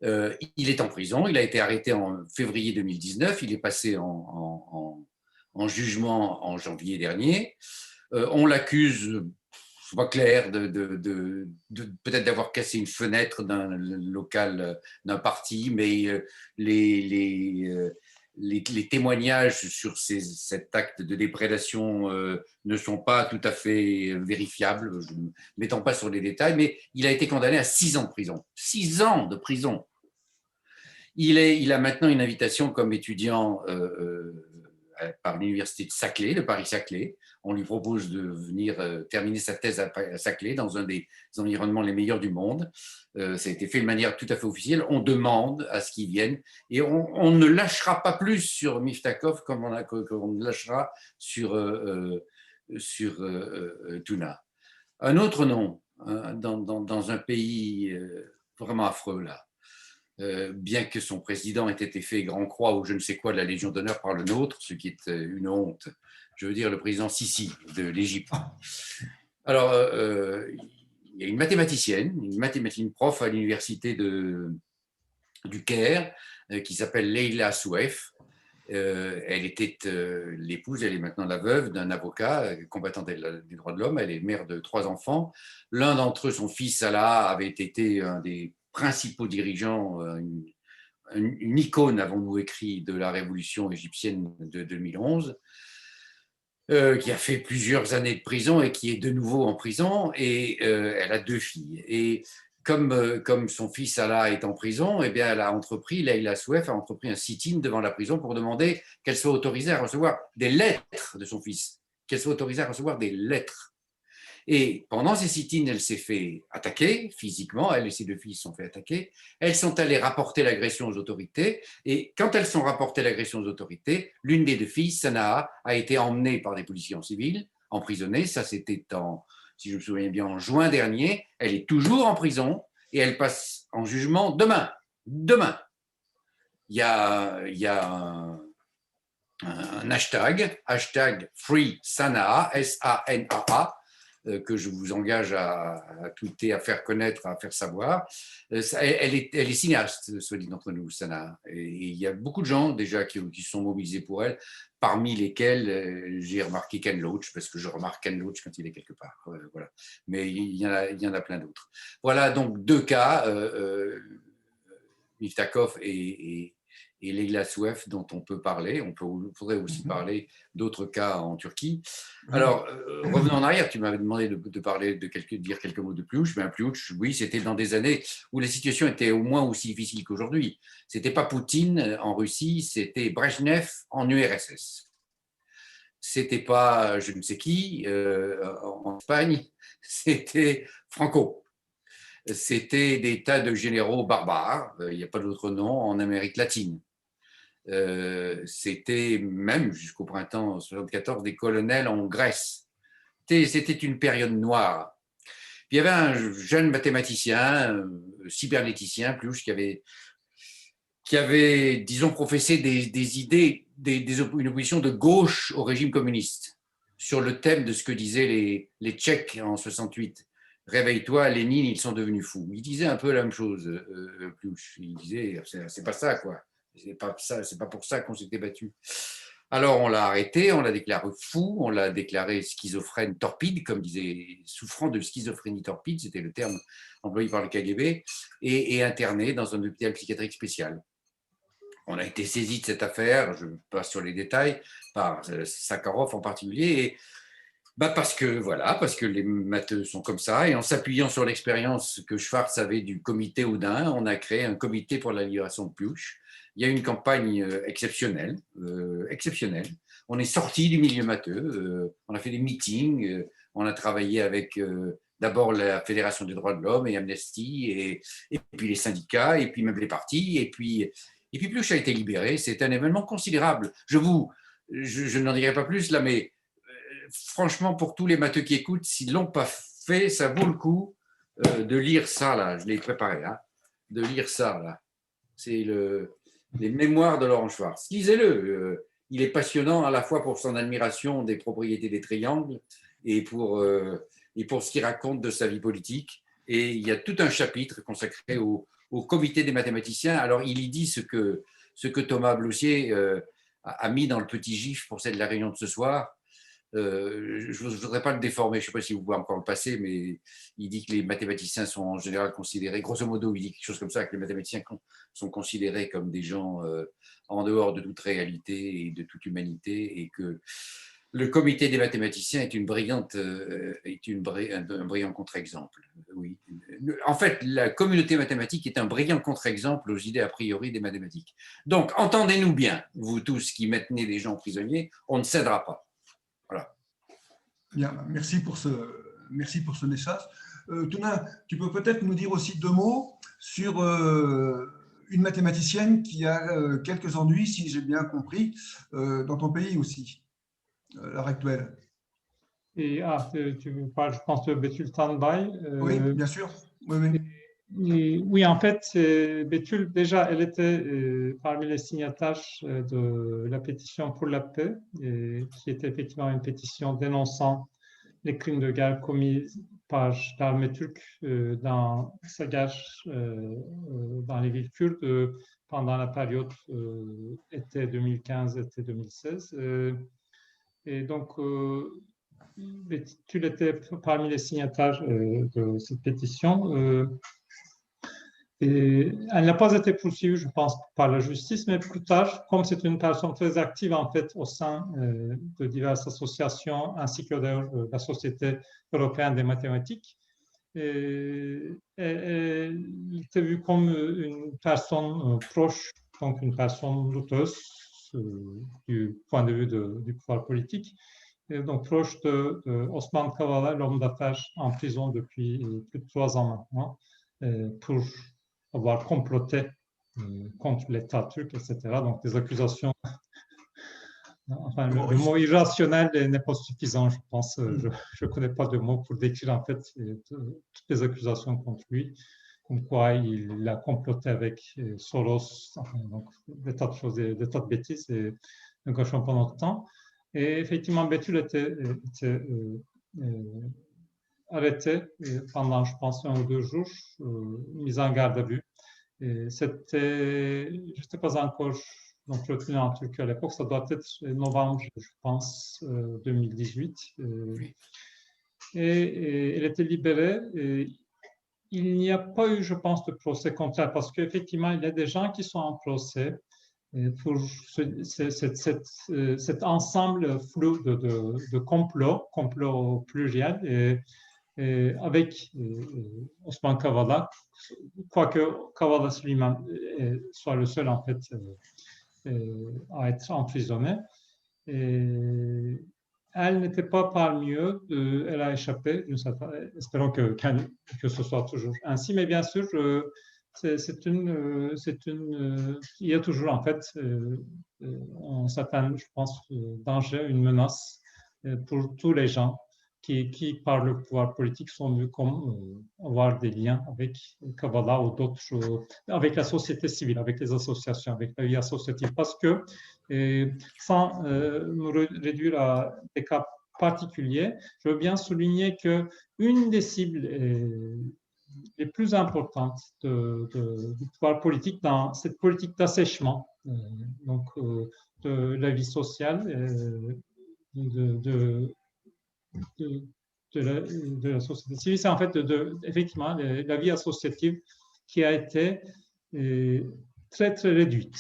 C: Il est en prison, il a été arrêté en février 2019, il est passé en jugement en janvier dernier. On l'accuse, c'est pas clair, de peut-être d'avoir cassé une fenêtre d'un local d'un parti, mais les témoignages sur cet acte de déprédation ne sont pas tout à fait vérifiables, je ne m'étends pas sur les détails, mais il a été condamné à 6 ans de prison. 6 ans de prison. Il a maintenant une invitation comme étudiant par l'université de Saclay, de Paris-Saclay. On lui propose de venir terminer sa thèse à Saclay, dans un des environnements les meilleurs du monde. Ça a été fait de manière tout à fait officielle. On demande à ce qu'il vienne et on ne lâchera pas plus sur Miftakov comme on ne lâchera sur Tuna. Un autre nom, dans un pays vraiment affreux là, bien que son président ait été fait grand croix ou je ne sais quoi de la Légion d'honneur par le nôtre, ce qui est une honte. Je veux dire le président Sisi de l'Égypte. Alors, il y a une mathématicienne, une prof à l'université du Caire, qui s'appelle Leila Souef. Elle était l'épouse, elle est maintenant la veuve d'un avocat combattant des droits de l'homme. Elle est mère de 3 enfants. L'un d'entre eux, son fils Salah, avait été un des principaux dirigeants, une icône, avons-nous écrit, de la révolution égyptienne de 2011, qui a fait plusieurs années de prison et qui est de nouveau en prison. Et elle a 2 filles. Et comme son fils Salah est en prison, eh bien, Leila Souef a entrepris un sit-in devant la prison pour demander qu'elle soit autorisée à recevoir des lettres de son fils, qu'elle soit autorisée à recevoir des lettres. Et pendant ces sit-ins, elle s'est fait attaquer physiquement, elle et ses 2 filles se sont fait attaquer, elles sont allées rapporter l'agression aux autorités, et quand elles sont rapportées l'agression aux autorités, l'une des 2 filles, Sanaa, a été emmenée par des policiers en civil, emprisonnée, ça c'était si je me souviens bien, en juin dernier, elle est toujours en prison, et elle passe en jugement demain. Demain. Il y a un hashtag Free Sanaa, S-A-N-A-A, que je vous engage à tweeter, à faire connaître, à faire savoir. Elle est cinéaste, soit dit d'entre nous, Sana. Et il y a beaucoup de gens déjà qui sont mobilisés pour elle, parmi lesquels j'ai remarqué Ken Loach, parce que je remarque Ken Loach quand il est quelque part. Voilà. Mais il y en a plein d'autres. Voilà donc deux cas, Miftakov et Leila Souef, dont on peut parler. On faudrait aussi parler d'autres cas en Turquie. Alors, revenons en arrière, tu m'avais demandé de dire quelques mots de Plouch. Ben, Plouch, oui, c'était dans des années où la situation était au moins aussi difficile qu'aujourd'hui. Ce n'était pas Poutine en Russie, c'était Brejnev en URSS. C'était pas je ne sais qui en Espagne, c'était Franco. C'était des tas de généraux barbares, il n'y a pas d'autre nom, en Amérique latine. C'était même jusqu'au printemps 1974 des colonels en Grèce. C'était une période noire. Puis il y avait un jeune mathématicien, cybernéticien, plus qui avait, disons, professé des idées, une opposition de gauche au régime communiste sur le thème de ce que disaient les Tchèques en 68. Réveille-toi, Lénine, ils sont devenus fous. Il disait un peu la même chose, Plouch. Il disait, c'est pas ça, quoi. C'est pas pour ça qu'on s'était battu. Alors on l'a arrêté, on l'a déclaré fou, on l'a déclaré schizophrène torpide, comme disait, souffrant de schizophrénie torpide, c'était le terme employé par le KGB, et interné dans un hôpital psychiatrique spécial. On a été saisi de cette affaire, je passe sur les détails, par Sakharov en particulier, et parce que les matheux sont comme ça, et en s'appuyant sur l'expérience que Schwartz avait du comité Oudin, on a créé un comité pour la libération de Plouch. Il y a eu une campagne exceptionnelle. On est sorti du milieu matheux, on a fait des meetings, on a travaillé avec d'abord la Fédération des droits de l'homme et Amnesty, et puis les syndicats, et puis même les partis, et puis Plouch a été libéré. C'est un événement considérable. Je n'en dirai pas plus là, mais franchement, pour tous les matheux qui écoutent, s'ils ne l'ont pas fait, ça vaut le coup de lire ça, là. Je l'ai préparé, hein, de lire ça, là. C'est les mémoires de Laurent Schwartz. Lisez-le. Il est passionnant à la fois pour son admiration des propriétés des triangles et pour ce qu'il raconte de sa vie politique. Et il y a tout un chapitre consacré au comité des mathématiciens. Alors, il y dit ce que Thomas Blossier a mis dans le petit gif pour celle de la réunion de ce soir. Je ne voudrais pas le déformer, je ne sais pas si vous pouvez encore le passer, mais il dit que les mathématiciens sont en général considérés, grosso modo, il dit quelque chose comme ça, que les mathématiciens sont considérés comme des gens en dehors de toute réalité et de toute humanité, et que le comité des mathématiciens est un brillant contre-exemple. Oui. En fait, la communauté mathématique est un brillant contre-exemple aux idées a priori des mathématiques. Donc, entendez-nous bien, vous tous qui maintenez des gens prisonniers, on ne cédera pas. Voilà.
A: Bien, merci pour ce message. Touna, tu peux peut-être nous dire aussi deux mots sur une mathématicienne qui a quelques ennuis, si j'ai bien compris, dans ton pays aussi, à l'heure actuelle.
B: Et, tu parles, je pense, de Betül Tanbay.
A: Oui, bien sûr. Oui.
B: Oui, en fait, Betül, déjà, elle était parmi les signataires de la pétition pour la paix, qui était effectivement une pétition dénonçant les crimes de guerre commis par l'armée turque dans sa guerre dans les villes kurdes pendant la période été 2015, été 2016. Et donc, Betül était parmi les signataires de cette pétition. Et elle n'a pas été poursuivie, je pense, par la justice, mais plus tard, comme c'est une personne très active en fait au sein de diverses associations, ainsi que de la Société européenne des mathématiques, elle était vue comme une personne proche, donc une personne douteuse du point de vue du pouvoir politique, et donc proche de Osman Kavala, l'homme d'affaires en prison depuis plus de 3 ans maintenant, pour avoir comploté contre l'État turc, etc. Donc des accusations. Enfin, le mot irrationnel n'est pas suffisant, je pense. Je ne connais pas de mots pour décrire en fait toutes les accusations contre lui, comme quoi il a comploté avec Soros, enfin, donc des tas de choses, des tas de bêtises, et un gauchement pendant longtemps. Et effectivement, Betül était arrêté pendant, je pense, 1 ou 2 jours, mis en garde à vue. Je n'étais pas encore donc, retenu en Turquie à l'époque, ça doit être novembre, je pense, 2018.
C: Oui.
B: Et elle était libérée. Il n'y a pas eu, je pense, de procès contre elle, parce qu'effectivement, il y a des gens qui sont en procès pour cet ensemble flou de complots pluriels, et avec Osman Kavala, quoique Kavala lui-même soit le seul, en fait, à être emprisonné. Et elle n'était pas parmi eux, elle a échappé, espérons que ce soit toujours ainsi, mais bien sûr, il y a toujours en fait un certain, je pense, danger, une menace pour tous les gens qui par le pouvoir politique sont vus comme avoir des liens avec Kavala ou d'autres, avec la société civile, avec les associations, avec la vie associative, parce que sans me réduire à des cas particuliers, je veux bien souligner qu'une des cibles les plus importantes du pouvoir politique dans cette politique d'assèchement de la vie sociale, de la société civile, c'est en fait effectivement la vie associative qui a été très, très réduite.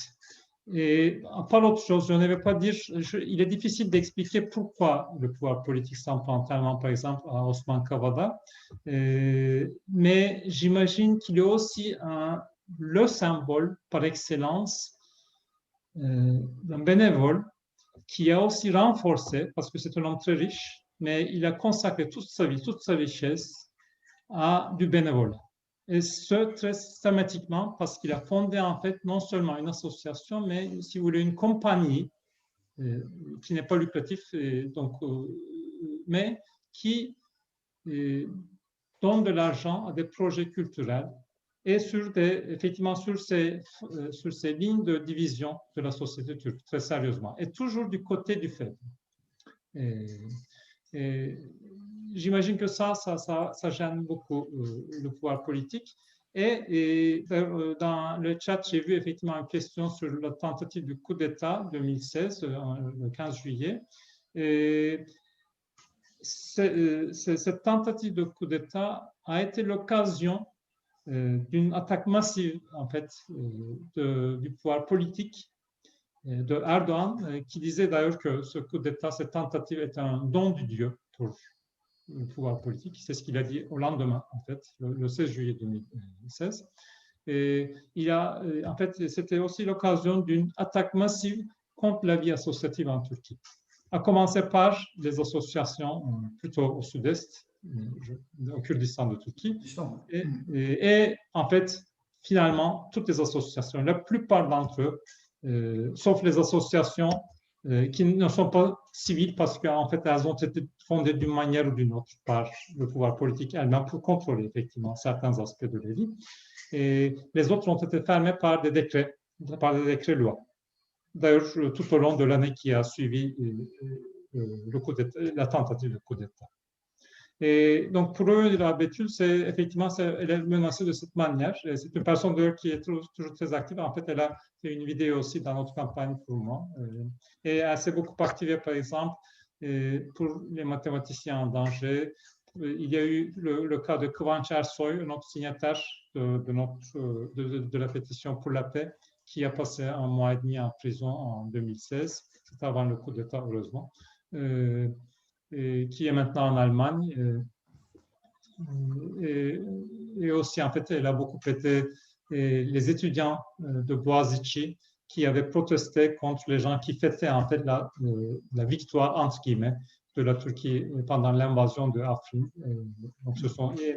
B: Et pas l'autre chose, je ne vais pas dire, il est difficile d'expliquer pourquoi le pouvoir politique s'en prend tellement, par exemple, à Osman Kavala, mais j'imagine qu'il est aussi le symbole par excellence d'un bénévole qui a aussi renforcé, parce que c'est un homme très riche, mais il a consacré toute sa vie, toute sa richesse à du bénévolat. Et ce, très systématiquement, parce qu'il a fondé en fait non seulement une association, mais si vous voulez une compagnie qui n'est pas lucrative, mais qui donne de l'argent à des projets culturels et effectivement sur ces lignes de division de la société turque, très sérieusement, et toujours du côté du faible. Et j'imagine que ça gêne beaucoup le pouvoir politique. Et dans le chat, j'ai vu effectivement une question sur la tentative du coup d'État 2016, le 15 juillet. Et cette tentative de coup d'État a été l'occasion d'une attaque massive, en fait, du pouvoir politique de Erdogan, qui disait d'ailleurs que ce coup d'État, cette tentative est un don du Dieu pour le pouvoir politique. C'est ce qu'il a dit au lendemain, en fait, le 16 juillet 2016. Et en fait, c'était aussi l'occasion d'une attaque massive contre la vie associative en Turquie, à commencer par les associations plutôt au sud-est, au Kurdistan de Turquie. Et en fait, finalement, toutes les associations, la plupart d'entre eux, sauf les associations qui ne sont pas civiles parce qu'en fait, elles ont été fondées d'une manière ou d'une autre par le pouvoir politique elle-même pour contrôler effectivement certains aspects de la vie. Et les autres ont été fermées par des décrets lois. D'ailleurs, tout au long de l'année qui a suivi la tentative de coup d'État. Et donc, pour eux, la Betül, effectivement, elle est menacée de cette manière. C'est une personne qui est toujours très active. En fait, elle a fait une vidéo aussi dans notre campagne pour moi. Et elle s'est beaucoup activée, par exemple, pour les mathématiciens en danger. Il y a eu le cas de Kıvanç Ersoy, notre signataire de la pétition pour la paix, qui a passé 1 mois et demi en prison en 2016. C'était avant le coup d'État, heureusement. Qui est maintenant en Allemagne. Et aussi, en fait, elle a beaucoup aidé les étudiants de Boğaziçi qui avaient protesté contre les gens qui fêtaient en fait la victoire, entre guillemets, de la Turquie pendant l'invasion de Afrin. Donc,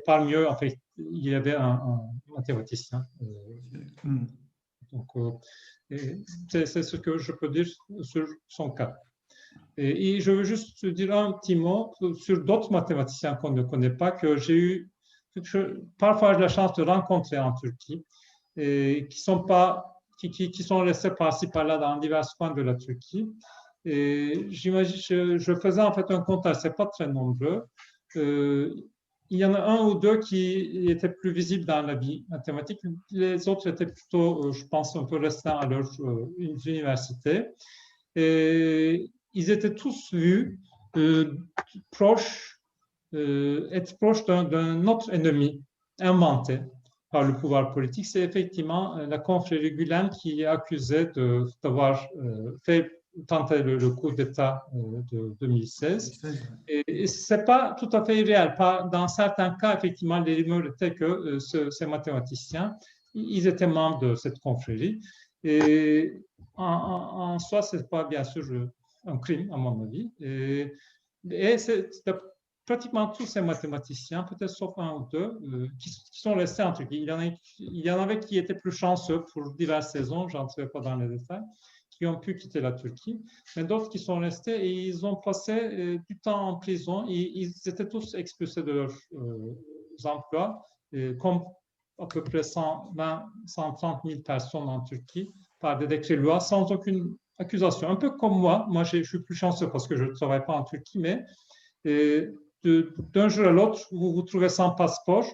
B: parmi eux, en fait, il y avait un mathématicien. Donc, c'est ce que je peux dire sur son cas. Et je veux juste dire un petit mot sur d'autres mathématiciens qu'on ne connaît pas, que j'ai eu parfois la chance de rencontrer en Turquie, et qui sont restés par-ci par-là dans divers coins de la Turquie. Et j'imagine, je faisais en fait un comptage, c'est pas très nombreux. il y en a un ou deux qui étaient plus visibles dans la vie mathématique. Les autres étaient plutôt, je pense, un peu restants à leur université. Et ils étaient tous vus proches, être proches d'un autre ennemi inventé par le pouvoir politique. C'est effectivement la confrérie Gülen qui est accusée d'avoir tenté le coup d'État de 2016. Et ce n'est pas tout à fait irréel. Dans certains cas, effectivement, les rumeurs étaient que ces mathématiciens, ils étaient membres de cette confrérie. Et en soi, ce n'est pas bien sûr un crime, à mon avis. Et c'est pratiquement tous ces mathématiciens, peut-être sauf un ou deux, qui sont restés en Turquie. Il y en avait qui étaient plus chanceux pour diverses saisons, je n'entrerai pas dans les détails, qui ont pu quitter la Turquie, mais d'autres qui sont restés et ils ont passé du temps en prison. Ils étaient tous expulsés de leurs emplois, comme à peu près 120, 130 000 personnes en Turquie, par des décrets-lois, sans aucune accusation. Un peu comme moi. Moi, je suis plus chanceux parce que je ne travaille pas en Turquie, mais d'un jour à l'autre, vous vous trouvez sans passeport,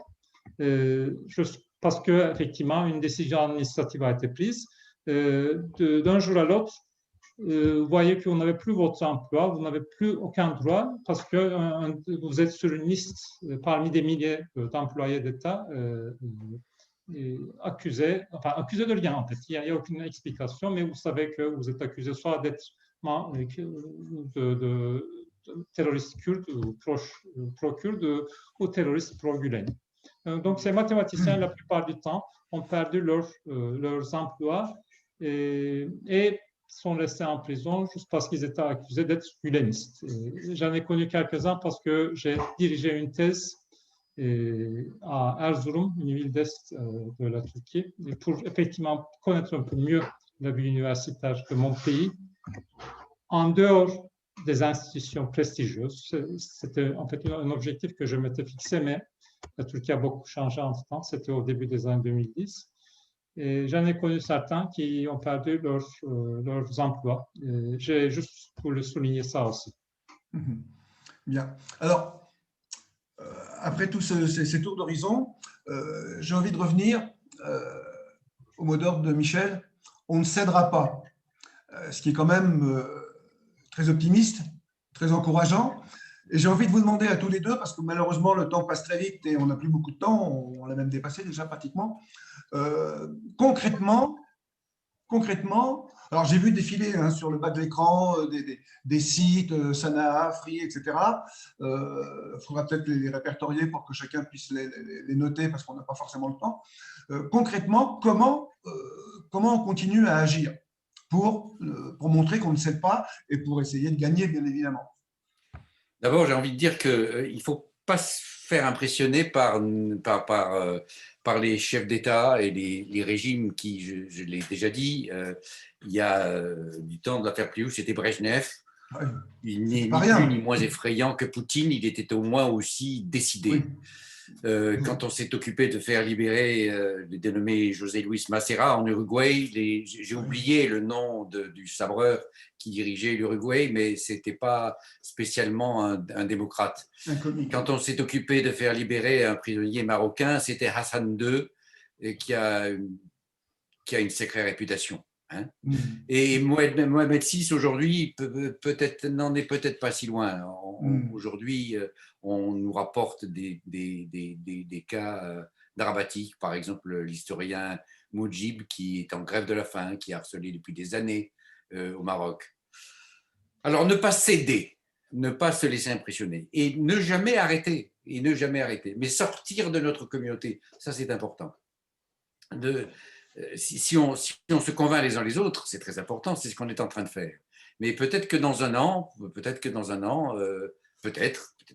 B: parce qu'effectivement, une décision administrative a été prise. D'un jour à l'autre, vous voyez que vous n'avez plus votre emploi, vous n'avez plus aucun droit parce que vous êtes sur une liste parmi des milliers d'employés d'État accusés de rien en fait. Il n'y a aucune explication, mais vous savez que vous êtes accusé soit d'être de terroristes kurdes ou pro-kurdes ou terroristes pro-Gülen. Donc, ces mathématiciens, la plupart du temps, ont perdu leurs emplois et sont restés en prison juste parce qu'ils étaient accusés d'être gulenistes. J'en ai connu quelques-uns parce que j'ai dirigé une thèse à Erzurum, une ville d'Est de la Turquie, pour effectivement connaître un peu mieux la vie universitaire de mon pays, en dehors des institutions prestigieuses. C'était en fait un objectif que je m'étais fixé, mais la Turquie a beaucoup changé en ce temps. C'était au début des années 2010. Et j'en ai connu certains qui ont perdu leurs emplois. J'ai juste voulu souligner ça aussi.
A: Bien. Alors, après tous ces tours d'horizon, j'ai envie de revenir au mot d'ordre de Michel. On ne cédera pas. Ce qui est quand même très optimiste, très encourageant. Et j'ai envie de vous demander à tous les deux, parce que malheureusement, le temps passe très vite et on n'a plus beaucoup de temps, on l'a même dépassé déjà pratiquement. Concrètement, alors j'ai vu défiler sur le bas de l'écran des sites, Sanaa, Free, etc. Il faudra peut-être les répertorier pour que chacun puisse les noter parce qu'on n'a pas forcément le temps. Concrètement, comment on continue à agir pour montrer qu'on ne cède pas et pour essayer de gagner, bien évidemment?
C: D'abord, j'ai envie de dire qu'il ne faut pas se faire impressionner par les chefs d'État et les régimes qui, je l'ai déjà dit, il y a du temps de l'affaire Pliou, c'était Brejnev.
A: Ouais,
C: il n'est ni plus ni moins effrayant que Poutine, il était au moins aussi décidé.
A: Oui.
C: Quand on s'est occupé de faire libérer le dénommé José Luis Macera en Uruguay, j'ai oublié le nom du sabreur qui dirigeait l'Uruguay, mais ce n'était pas spécialement un démocrate. Quand on s'est occupé de faire libérer un prisonnier marocain, c'était Hassan II, qui a une sacrée réputation. Hein. Et Mohamed VI, aujourd'hui, n'en est peut-être pas si loin. Aujourd'hui, on nous rapporte des cas dramatiques. Par exemple, l'historien Moujib, qui est en grève de la faim, qui est harcelé depuis des années au Maroc. Alors, ne pas céder, ne pas se laisser impressionner et ne jamais arrêter. Mais sortir de notre communauté, ça c'est important. Si on se convainc les uns les autres, c'est très important, c'est ce qu'on est en train de faire. Mais peut-être que dans un an, peut-être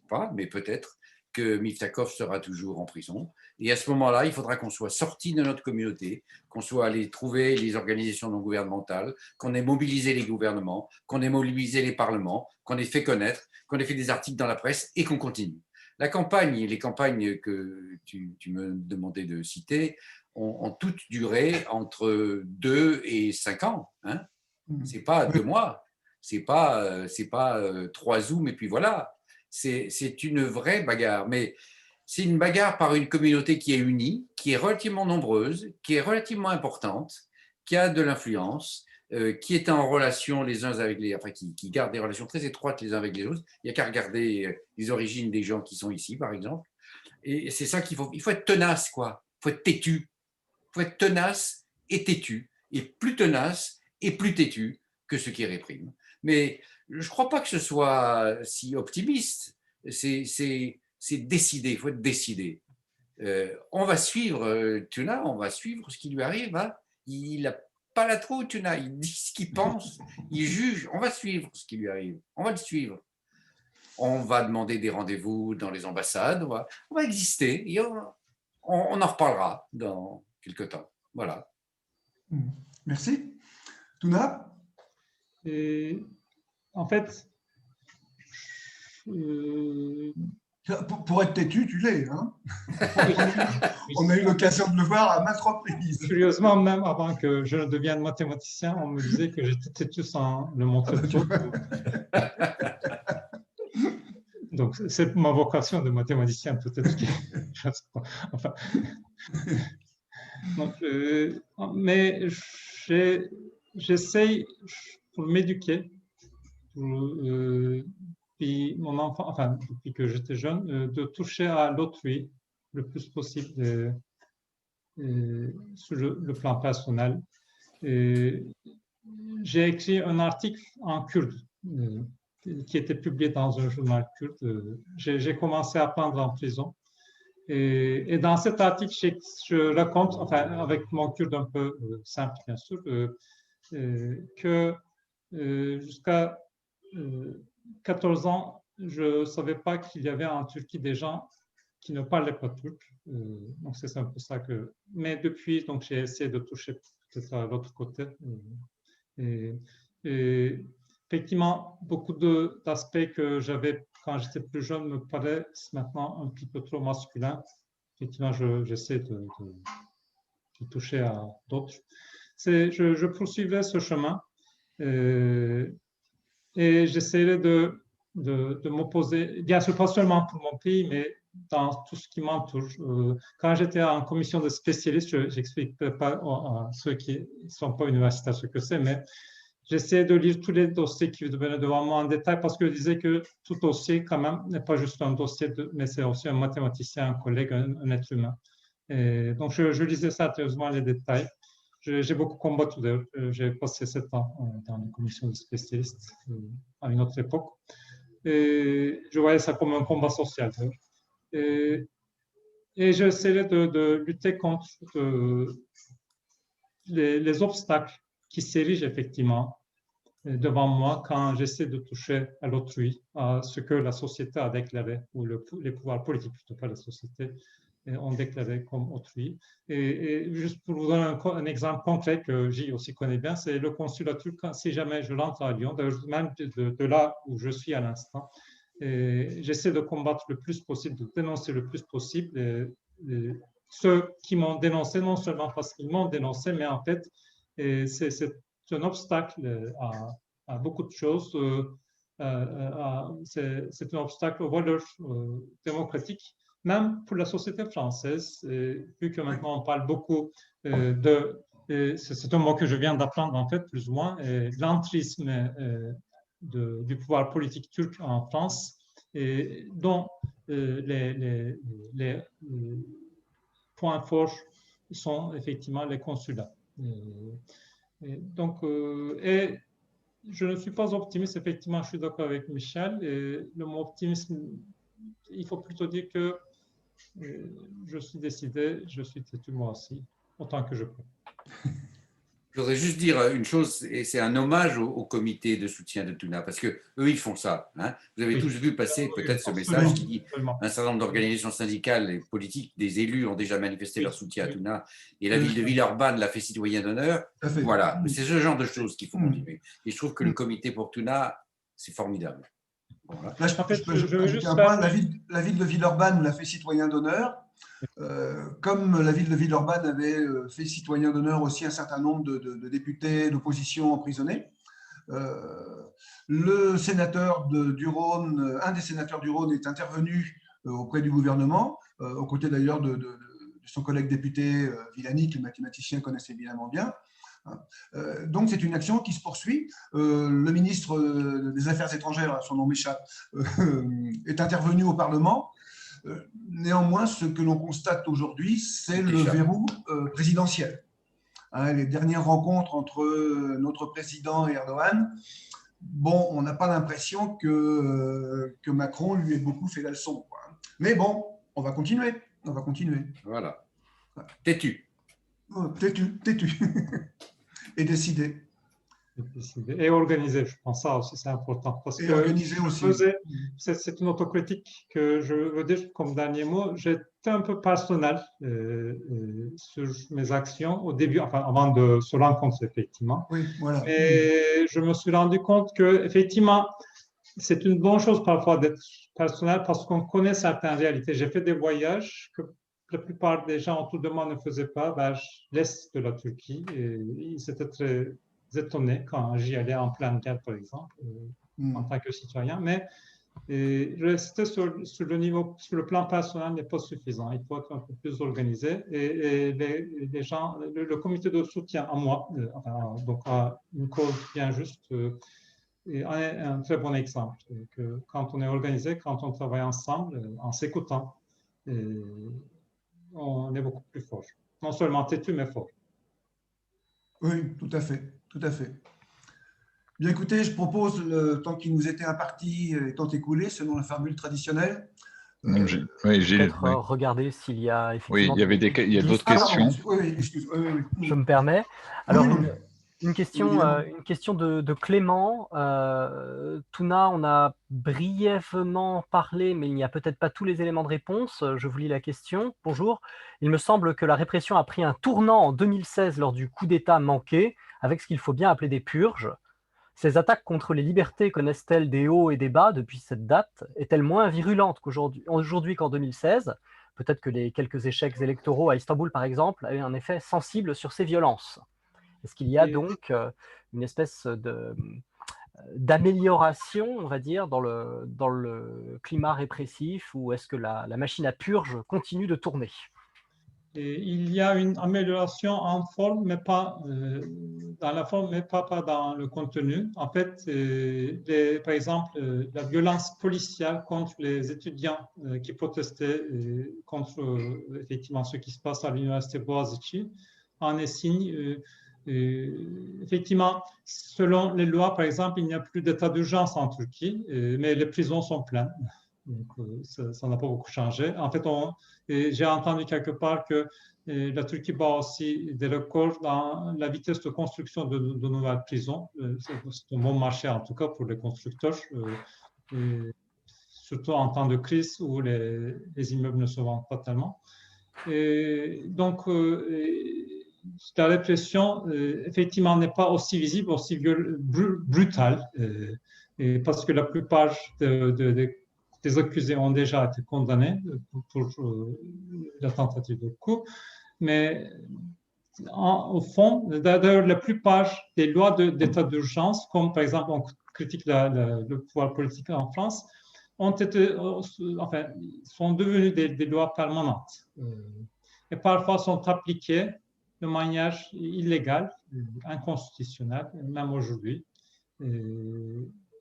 C: pas, mais peut-être que Miftakov sera toujours en prison. Et à ce moment-là, il faudra qu'on soit sorti de notre communauté, qu'on soit allé trouver les organisations non gouvernementales, qu'on ait mobilisé les gouvernements, qu'on ait mobilisé les parlements, qu'on ait fait connaître, qu'on ait fait des articles dans la presse et qu'on continue. Les campagnes que tu me demandais de citer, ont toutes duré entre 2 et 5 ans. Hein. Ce n'est pas 2 mois, ce n'est pas 3 zooms et puis voilà. C'est une vraie bagarre. Mais c'est une bagarre par une communauté qui est unie, qui est relativement nombreuse, qui est relativement importante, qui a de l'influence, qui est en relation les uns avec les, enfin qui garde des relations très étroites les uns avec les autres. Il n'y a qu'à regarder les origines des gens qui sont ici, par exemple. Et c'est ça qu'il faut. Il faut être tenace, quoi. Il faut être têtu. Il faut être tenace et têtu. Et plus tenace et plus têtu que ceux qui répriment. Mais je ne crois pas que ce soit si optimiste. C'est décidé. Il faut être décidé. On va suivre Tuna, on va suivre ce qui lui arrive. Hein. Il n'a pas la trou, Tuna. Il dit ce qu'il pense. Il juge. On va suivre ce qui lui arrive. On va le suivre. On va demander des rendez-vous dans les ambassades, on va exister et on en reparlera dans quelques temps. Voilà.
A: Merci. Tuna?
B: Et, en fait,
A: pour être têtu, tu l'es. Hein. On a eu l'occasion de le voir à maintes reprises.
B: Curieusement, même avant que je ne devienne mathématicien, on me disait que j'étais têtu sans le montrer trop. Donc, c'est ma vocation de mathématicien, peut-être. Enfin, donc, mais j'essaye, pour m'éduquer, depuis mon enfant, enfin, depuis que j'étais jeune, de toucher à l'autrui le plus possible sur le plan personnel. J'ai écrit un article en kurde qui était publié dans un journal kurde. J'ai commencé à apprendre en prison. Et dans cet article, je raconte, enfin, avec mon kurde un peu simple, bien sûr, que jusqu'à 14 ans, je ne savais pas qu'il y avait en Turquie des gens qui ne parlaient pas turc. Donc, c'est un peu ça que... Mais depuis, donc, j'ai essayé de toucher peut-être à l'autre côté. Et effectivement, beaucoup d'aspects que j'avais quand j'étais plus jeune me paraissent maintenant un petit peu trop masculins. Effectivement, j'essaie de toucher à d'autres. Je poursuivrai ce chemin et j'essaierai de m'opposer, bien sûr pas seulement pour mon pays, mais dans tout ce qui m'entoure. Quand j'étais en commission de spécialistes, je n'explique pas à ceux qui ne sont pas universitaires ce que c'est, mais j'essaie de lire tous les dossiers qui venaient devant moi en détail parce que je disais que tout dossier, quand même, n'est pas juste un dossier, mais c'est aussi un mathématicien, un collègue, un être humain. Et donc, je lisais sérieusement les détails. J'ai beaucoup combattu d'ailleurs. J'ai passé 7 ans dans les commissions de spécialistes à une autre époque. Et je voyais ça comme un combat social. Et j'essayais de lutter contre les obstacles qui s'érigent effectivement devant moi quand j'essaie de toucher à l'autrui, à ce que la société a déclaré, ou les pouvoirs politiques, plutôt pas la société, ont déclaré comme autrui. Et juste pour vous donner un exemple concret que J aussi connaît bien, c'est le consulat turc. Si jamais je rentre à Lyon, même de là où je suis à l'instant, j'essaie de combattre le plus possible, de dénoncer le plus possible ceux qui m'ont dénoncé, non seulement parce qu'ils m'ont dénoncé, mais en fait, c'est un obstacle à beaucoup de choses. C'est un obstacle aux valeurs démocratiques, même pour la société française, vu que maintenant on parle beaucoup c'est un mot que je viens d'apprendre en fait, plus ou moins, l'entrisme du pouvoir politique turc en France, dont les points forts sont effectivement les consulats. Donc, je ne suis pas optimiste, effectivement, je suis d'accord avec Michel. Et le mot optimisme, il faut plutôt dire que je suis décidé, je suis têtu moi aussi, autant que je peux.
C: Je voudrais juste dire une chose, et c'est un hommage au comité de soutien de Tuna, parce qu'eux, ils font ça. Hein. Vous avez tous vu passer peut-être ce message qui dit un certain nombre d'organisations syndicales et politiques, des élus ont déjà manifesté leur soutien à Tuna, et la ville de Villeurbanne l'a fait citoyen d'honneur. Voilà, c'est ce genre de choses qu'il faut continuer. Et je trouve que le comité pour Tuna, c'est formidable.
A: Voilà. Là, je veux juste un point. La ville de Villeurbanne l'a fait citoyen d'honneur. Comme la ville de Villeurbanne avait fait citoyen d'honneur aussi un certain nombre de députés d'opposition emprisonnés, le sénateur du Rhône, un des sénateurs du Rhône est intervenu auprès du gouvernement, aux côtés d'ailleurs de son collègue député Villani, que le mathématicien connaissait évidemment bien. Donc, c'est une action qui se poursuit. Le ministre des Affaires étrangères, son nom m'échappe, est intervenu au Parlement. Néanmoins, ce que l'on constate aujourd'hui, c'est le verrou présidentiel. Les dernières rencontres entre notre président et Erdogan, bon, on n'a pas l'impression que Macron lui ait beaucoup fait la leçon, quoi. Mais bon, on va continuer. On va continuer.
C: Voilà. Têtu.
A: Têtu. Et décidé.
B: Et organisé, je pense ça aussi, c'est important. Parce que
A: organisé aussi.
B: C'est une autocritique que je veux dire comme dernier mot. J'étais un peu personnel sur mes actions au début, enfin, avant de se rencontrer, effectivement.
A: Oui, voilà.
B: Et je me suis rendu compte que, effectivement, c'est une bonne chose parfois d'être personnel parce qu'on connaît certaines réalités. J'ai fait des voyages que la plupart des gens autour de moi ne faisaient pas, vers l'est de la Turquie. Et ils étaient très étonnés quand j'y allais en pleine guerre, par exemple, en tant que citoyen. Mais rester sur le plan personnel n'est pas suffisant. Il faut être un peu plus organisé. Et les gens, le comité de soutien à moi, donc à une cause bien juste, est un très bon exemple. Que quand on est organisé, quand on travaille ensemble, en s'écoutant, on est beaucoup plus fort. Non seulement têtu, mais fort.
A: Oui, tout à fait, tout à fait. Bien écoutez, je propose, le temps qui nous était imparti étant écoulé, selon la formule traditionnelle.
D: Peut-être regarder s'il y a effectivement.
E: Oui, il y a d'autres questions.
A: Oui, excuse.
D: Je me permets. Alors, une question de Clément. Touna, on a brièvement parlé, mais il n'y a peut-être pas tous les éléments de réponse. Je vous lis la question. Bonjour. Il me semble que la répression a pris un tournant en 2016 lors du coup d'État manqué, avec ce qu'il faut bien appeler des purges. Ces attaques contre les libertés connaissent-elles des hauts et des bas depuis cette date? Est-elle moins virulente aujourd'hui qu'en 2016? Peut-être que les quelques échecs électoraux à Istanbul, par exemple, avaient un effet sensible sur ces violences. Est-ce qu'il y a donc une espèce d'amélioration, on va dire, dans le climat répressif, ou est-ce que la machine à purge continue de tourner?
B: Il y a une amélioration en forme, mais pas dans la forme, mais pas dans le contenu. En fait, par exemple, la violence policière contre les étudiants qui protestaient contre effectivement ce qui se passe à l'université Boğaziçi en est signe. Effectivement, selon les lois, par exemple, il n'y a plus d'état d'urgence en Turquie, mais les prisons sont pleines. Donc, ça n'a pas beaucoup changé. En fait, j'ai entendu quelque part que la Turquie bat aussi des records dans la vitesse de construction de nouvelles prisons. C'est un bon marché, en tout cas, pour les constructeurs, surtout en temps de crise où les immeubles ne se vendent pas tellement. Donc, la répression, effectivement, n'est pas aussi visible, aussi brutale, parce que la plupart des accusés ont déjà été condamnés pour la tentative de coup. Mais au fond, d'ailleurs, la plupart des lois d'état d'urgence, comme par exemple on critique le pouvoir politique en France, sont devenues des lois permanentes et parfois sont appliquées de manière illégale, inconstitutionnelle, même aujourd'hui.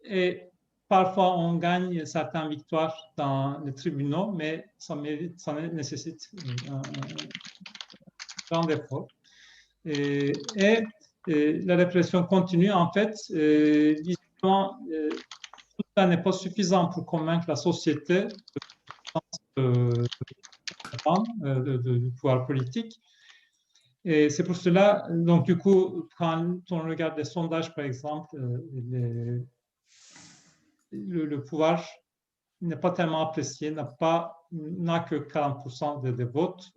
B: Et parfois, on gagne certaines victoires dans les tribunaux, mais ça nécessite un grand effort. Et la répression continue. En fait, disons, tout ça n'est pas suffisant pour convaincre la société du pouvoir politique. Et c'est pour cela, donc du coup, quand on regarde les sondages, par exemple, le pouvoir n'est pas tellement apprécié, n'a que 40% des votes.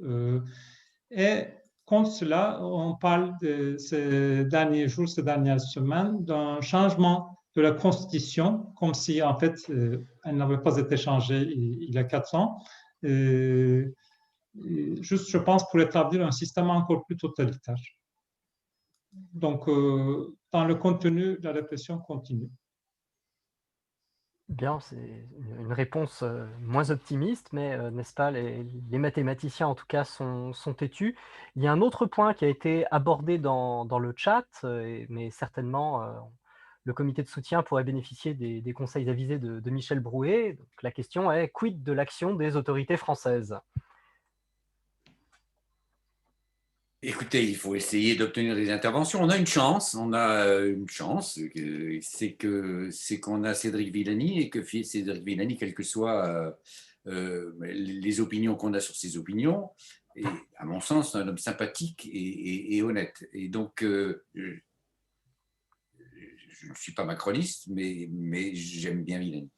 B: Et contre cela, on parle ces derniers jours, ces dernières semaines, d'un changement de la Constitution, comme si en fait elle n'avait pas été changée il y a 4 ans. Juste, je pense, pour établir un système encore plus totalitaire. Donc, dans le contenu, la répression continue.
D: Bien, c'est une réponse moins optimiste, mais n'est-ce pas, les mathématiciens en tout cas sont têtus. Il y a un autre point qui a été abordé dans le chat, mais certainement le comité de soutien pourrait bénéficier des conseils avisés de Michel Brouet. Donc, la question est, quid de l'action des autorités françaises?
C: Écoutez, il faut essayer d'obtenir des interventions. On a une chance, c'est qu'on a Cédric Villani et que Cédric Villani, quelles que soient les opinions qu'on a sur ses opinions, est, à mon sens, un homme sympathique et honnête. Et donc, je ne suis pas macroniste, mais j'aime bien Villani.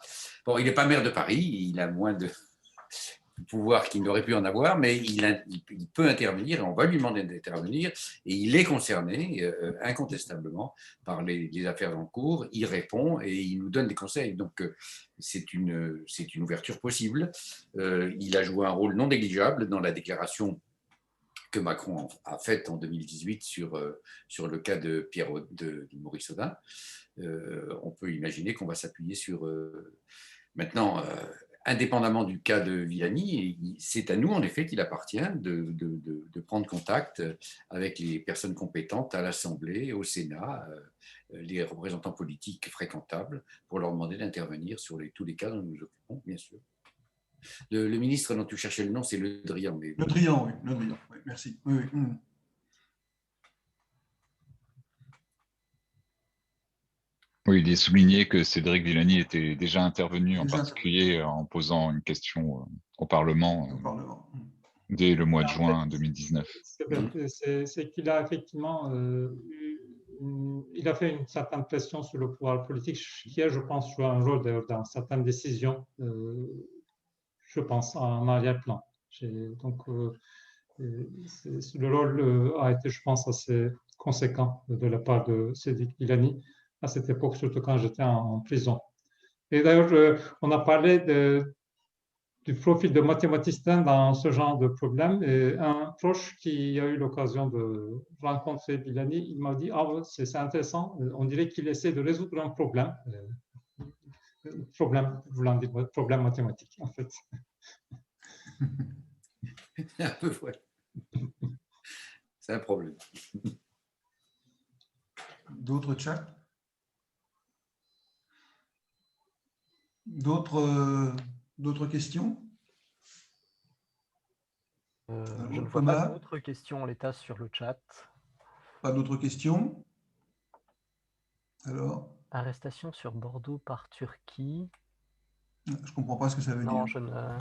C: Bon, il n'est pas maire de Paris, il a moins de pouvoir qu'il n'aurait pu en avoir, mais il peut intervenir, on va lui demander d'intervenir, et il est concerné incontestablement par les affaires en cours, il répond et il nous donne des conseils. Donc, c'est une ouverture possible. Il a joué un rôle non négligeable dans la déclaration que Macron a faite en 2018 sur le cas de Maurice Audin. On peut imaginer qu'on va s'appuyer sur... Maintenant, indépendamment du cas de Villani, c'est à nous, en effet, qu'il appartient de prendre contact avec les personnes compétentes à l'Assemblée, au Sénat, les représentants politiques fréquentables, pour leur demander d'intervenir sur tous les cas dont nous nous occupons, bien sûr. Le ministre dont tu cherchais le nom, c'est Le Drian.
A: Le Drian, oui. Le Drian, oui, merci. Oui, oui.
E: Oui, il est souligné que Cédric Villani était déjà intervenu, en particulier en posant une question au Parlement dès le mois de juin 2019.
B: C'est qu'il a effectivement il a fait une certaine pression sur le pouvoir politique qui a, je pense, joué un rôle dans certaines décisions, je pense, en arrière-plan. Donc, le rôle a été, je pense, assez conséquent de la part de Cédric Villani à cette époque, surtout quand j'étais en prison. Et d'ailleurs, on a parlé du profil de mathématicien dans ce genre de problème. Et un proche qui a eu l'occasion de rencontrer Villani, il m'a dit « Ah, c'est intéressant, on dirait qu'il essaie de résoudre un problème. » Problème, voulant dire problème mathématique, en fait.
C: Un peu, ouais. C'est un problème.
A: D'autres chats? D'autres questions?
D: Je ne vois pas d'autres questions en l'état sur le chat.
A: Pas d'autres questions? Alors?
D: Arrestation sur Bordeaux par Turquie.
A: Je ne comprends pas ce que ça veut dire.
D: Non, je ne...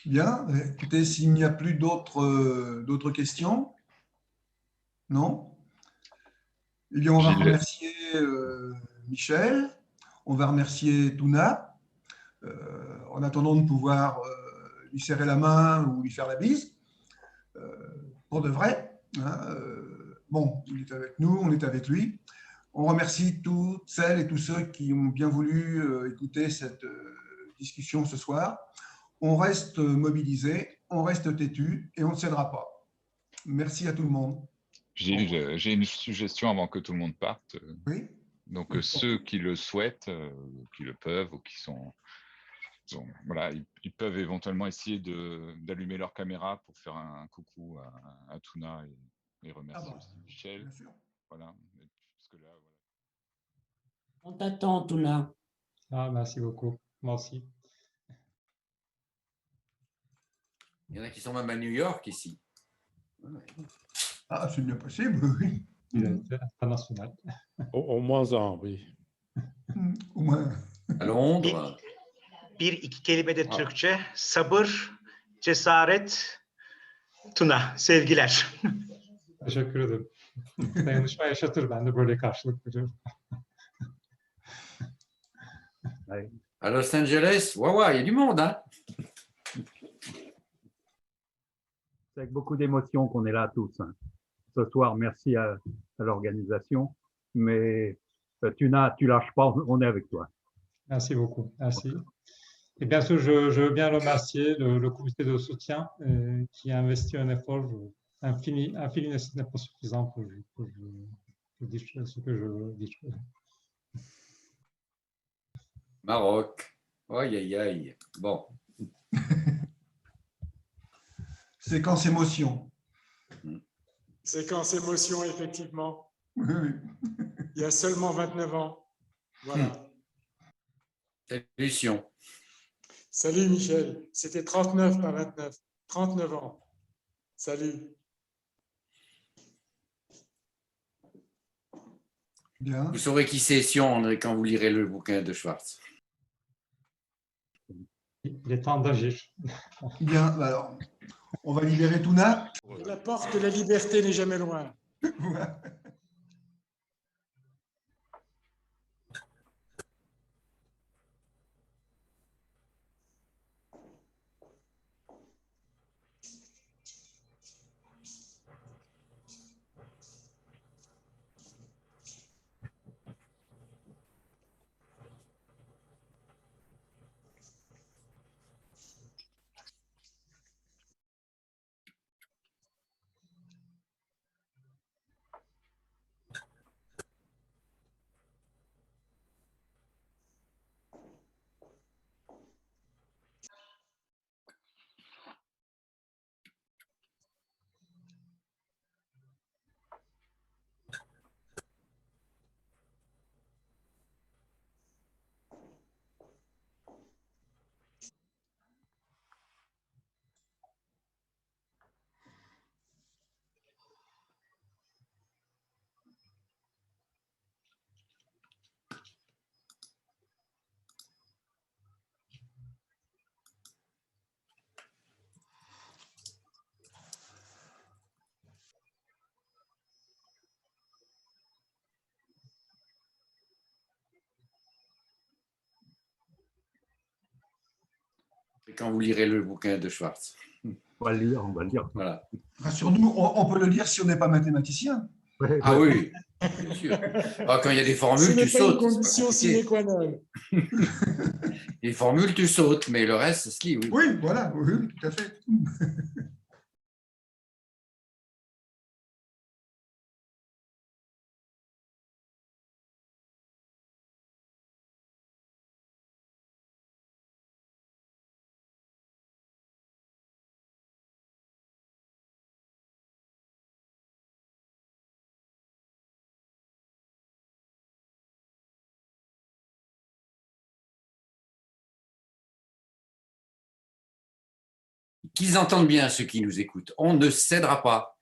A: Bien, écoutez, s'il n'y a plus d'autres questions, non? Eh bien, on va remercier Michel, on va remercier Touna, en attendant de pouvoir lui serrer la main ou lui faire la bise, pour de vrai. Hein, bon, il est avec nous, on est avec lui. On remercie toutes celles et tous ceux qui ont bien voulu écouter cette discussion ce soir. On reste mobilisés, on reste têtus et on ne cédera pas. Merci à tout le monde.
E: J'ai une suggestion avant que tout le monde parte.
A: Oui.
E: Donc, ceux qui le souhaitent, qui le peuvent ou qui sont voilà, ils peuvent éventuellement essayer d'allumer leur caméra pour faire un coucou à Touna et remercier aussi Michel.
A: Bien sûr.
E: Voilà. Parce que là, voilà.
F: On t'attend, Touna.
B: Ah, merci beaucoup. Moi aussi.
C: Il y en a qui sont même à New York ici.
A: Ah, c'est bien possible, oui.
B: Il est international.
G: Au moins un, oui.
A: Au moins.
C: À Londres.
H: iki kelime de Türkçe. Sabır, cesaret, Tuna. Sevgiler.
B: Teşekkür ederim. Dayanışma yaşatır. Ben de böyle karşılık veriyorum.
C: À Los Angeles, waouh, il y a du monde, hein?
I: C'est avec beaucoup d'émotion qu'on est là tous. Ce soir, merci à l'organisation. Mais Tuna, tu lâches pas, on est avec toi.
B: Merci beaucoup. Merci. Et bien sûr, je veux bien remercier le comité de soutien qui a investi un effort infini, ce n'est pas suffisant pour dis ce que je dis.
C: Maroc. Aïe, aïe, aïe. Bon.
A: Séquence émotion.
J: Séquence émotion, effectivement.
A: Oui.
J: Il y a seulement 29 ans. Voilà.
C: Solution.
J: Salut Michel. C'était 39 pas 29. 39 ans. Salut.
A: Bien.
C: Vous saurez qui c'est Sion quand vous lirez le bouquin de Schwartz.
B: Il est temps d'agir.
A: Bien, alors, on va libérer Touna.
J: La porte de la liberté n'est jamais loin.
C: Et quand vous lirez le bouquin de Schwartz.
I: On va le lire, on va le lire.
C: Voilà.
A: Rassure-nous, on peut le lire si on n'est pas mathématicien.
I: Ouais,
C: Ah
I: ouais.
C: oui, bien sûr. Ah, quand il y a des
J: Ce
C: formules,
J: n'est
C: tu
J: pas une
C: sautes. c'est pas
J: condition
C: compliqué.
J: sine qua non.
C: Les formules, tu sautes, mais le reste, c'est ski, oui.
A: Oui, voilà, oui, tout à fait.
C: Qu'ils entendent bien, ceux qui nous écoutent. On ne cédera pas.